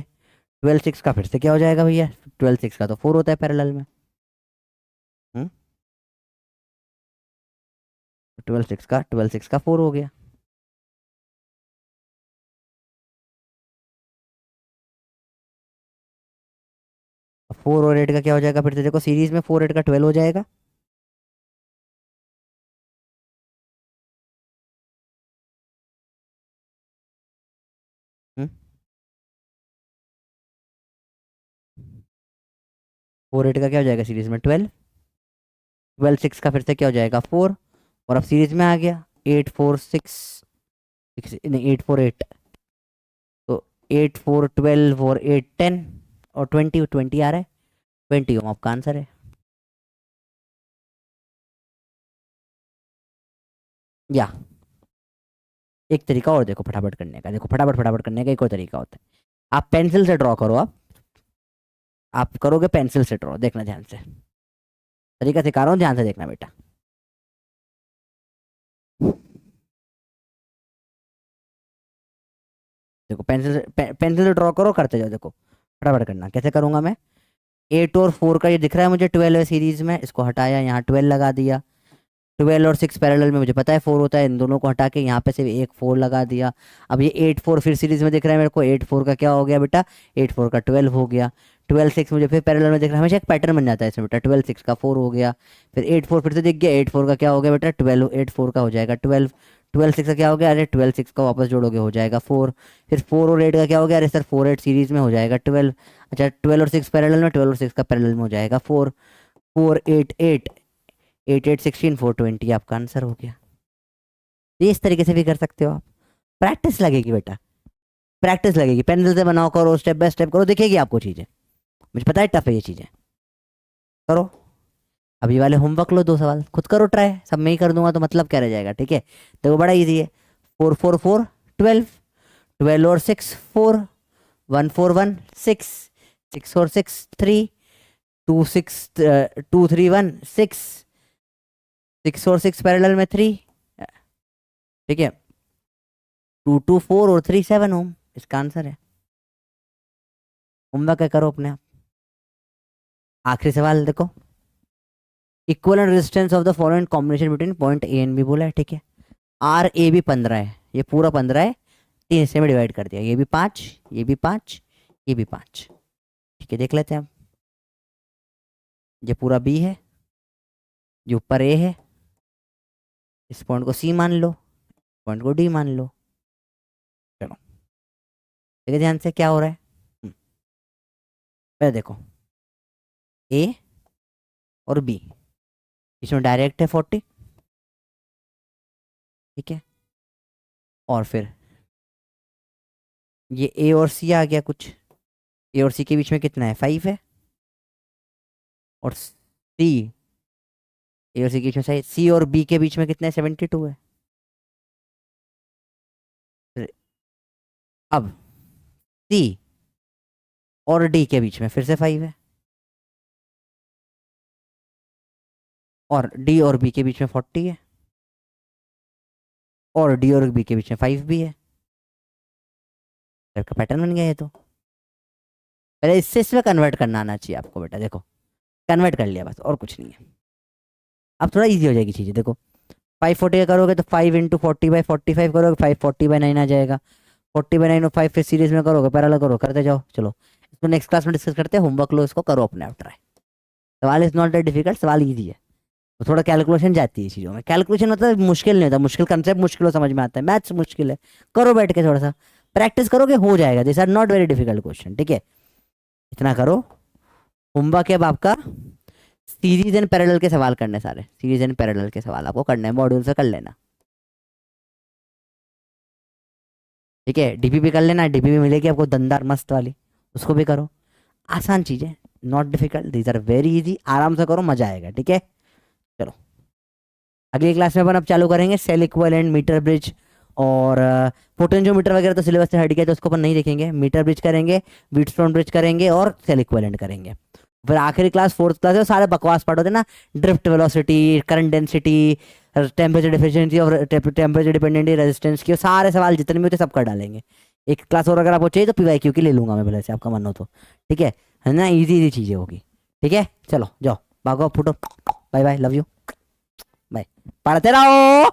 12 6 का फिर से क्या हो जाएगा भैया? 12 6 का तो 4 होता है पैरेलल में। 12 6 का 4 हो गया। अब 4 और 8 का क्या हो जाएगा? फिर से देखो सीरीज में 4 8 का 12 हो जाएगा। 4 8 का क्या हो जाएगा सीरीज में? 12। 12 6 का फिर से क्या हो जाएगा? 4। और अब सीरीज में आ गया 8 4 6 6 नहीं, 8 4 8, तो 8 4 12 और 8 10 और 20 20 आ रहा है। 20 ओम आपका आंसर है। या एक तरीका और देखो फटाफट करने का, देखो फटाफट फटाफट करने का एक और तरीका होता है। आप पेंसिल से ड्रॉ करो, आप करोगे पेंसिल से ड्रॉ, देखना ध्यान से, तरीका सिखा रहा हूँ, ध्यान से देखना बेटा। देखो पेंसिल से ड्रॉ करो, करते जाओ, देखो फटाफट करना। कैसे करूंगा मैं? 8 और 4 का ये दिख रहा है मुझे 12 है सीरीज में, इसको हटाया, यहाँ 12 लगा दिया। 12 और 6 पैरेलल में मुझे पता है 4 होता है, इन दोनों को हटा के यहाँ पे सिर्फ एक 4 लगा दिया। अब ये 8 4 फिर सीरीज में दिख रहा है मेरे को, 8 4 का क्या हो गया बेटा? 8 4 का 12 हो गया। 12 6 मुझे फिर पैरेलल में दिख रहा है, हमेशा एक पैटर्न बन जाता है इसमें बेटा। 12 6 का 4 हो गया। फिर 8 4 फिर से दिख गया, 8 4 का क्या हो गया बेटा? 12, 8 4 का हो जाएगा 12। 12 6 का क्या हो गया? अरे 12 6 का वापस जोड़ोगे हो जाएगा 4। फिर 4 और 8 का क्या हो गया? अरे सर 4 8 सीरीज में हो जाएगा 12। अच्छा 12 और 6 पैरेलल में, 12 और 6 का पैरेलल में हो जाएगा 4। 4 8 8, 8 8 16 420 आपका आंसर हो गया। ये इस तरीके से भी कर सकते हो आप। प्रैक्टिस लगेगी बेटा, प्रैक्टिस लगेगी, पेंसिल से बनाओ, करो स्टेप बाय स्टेप करो, दिखेगी आपको चीज़ें। मुझे पता है टफ है ये चीज़ें, करो। अभी वाले होमवर्क लो, 2 सवाल खुद करो ट्राई, सब मैं ही कर दूंगा तो मतलब क्या रह जाएगा? ठीक है, देखो बड़ा इजी है। 4 4 4 12, 12 और 6 4, 1 4 1 6, 6 और 6 3, 2 6 2 3 1 6, 6 और 6 पैरेलल में 3। ठीक है, 2 2 4 और 3 7 ओम इसका आंसर है। होमवर्क है, करो अपने आप। आखिरी सवाल देखो, equal resistance of the following combination between point A and B बोला है। ठीक है, आर ए भी 15 है, ये पूरा 15 है, 3 हिस्से में डिवाइड कर दिया, ये भी 5, ये भी 5, ये भी 5। ठीक है, देख लेते हैं अब। ये पूरा बी है, ये ऊपर ए है, इस पॉइंट को सी मान लो, पॉइंट को डी मान लो। चलो देखिए ध्यान से क्या हो रहा है। पहले देखो ए और बी, इसमें डायरेक्ट है 40। ठीक है, और फिर ये ए और सी आ गया कुछ, ए और सी के बीच में कितना है? 5 है। और सी, ए और सी के बीच में सही, सी और बी के बीच में कितना है? 72 है। फिर अब सी और डी के बीच में फिर से 5 है, और डी और बी के बीच में 40 है, और डी और बी के बीच में 5 भी है। का पैटर्न बन गया ये तो। पहले इससे इसमें कन्वर्ट करना आना चाहिए आपको बेटा, देखो कन्वर्ट कर लिया बस, और कुछ नहीं है। अब थोड़ा इजी हो जाएगी चीज़ें, देखो 540 का करोगे तो 5 × 40/45 करोगे, 540/9 आ जाएगा। 40/9 और 5 फिर सीरीज में करोगे, पैरेलल करो, करते जाओ। चलो इसको नेक्स्ट क्लास में डिस्कस करते हैं, होमवर्क लो, इसको करो अपने आप ट्राई। सवाल इज नॉट दैट डिफिकल्ट, सवाल ईजी है। तो थोड़ा कैलकुलेशन जाती है चीज़ों में, कैलकुलेशन मतलब मुश्किल नहीं होता, मुश्किल कंसेप्ट मुश्किल समझ में आता है, मैथ्स मुश्किल है, करो बैठ के थोड़ा सा प्रैक्टिस करोगे हो जाएगा। This are not very difficult question, ठीक है, इतना करो। होमवर्क है अब आपका सीरीज एंड पैरेलल के सवाल करने, सारे सीरीज एंड पैरेलल के सवाल आपको करने हैं, मॉड्यूल से कर लेना, ठीक है। डीपीपी कर लेना, डीपीपी मिलेगी आपको दमदार मस्त वाली, उसको भी करो। आसान चीज़ें, not difficult, these are very easy, आराम से करो, मजा आएगा, ठीक है। चलो अगली क्लास में अपन अब चालू करेंगे सेल इक्विवेलेंट, मीटर ब्रिज और पोटेंशियोमीटर वगैरह तो सिलेबस से हट गया, तो उसको अपन नहीं देखेंगे। मीटर ब्रिज करेंगे, व्हीटस्टोन ब्रिज करेंगे और सेल इक्विवेलेंट करेंगे। फिर आखिरी क्लास फोर्थ क्लास है, सारे बकवास पार्ट होते हैं ना, drift velocity, current density, temperature deficiency और टेम्परेचर डिपेंडेंट रेजिस्टेंस की, सारे सवाल जितने भी होते हैं सब कर डालेंगे। एक क्लास और अगर आपको चाहिए तो पीवाईक्यू की ले लूंगा मैं भले से, आपका मन हो तो, ठीक है ना, इजी इजी चीज़ें होगी, ठीक है। चलो जाओ भागो फुटो, bye bye, love you, bye, पढ़ते रहो।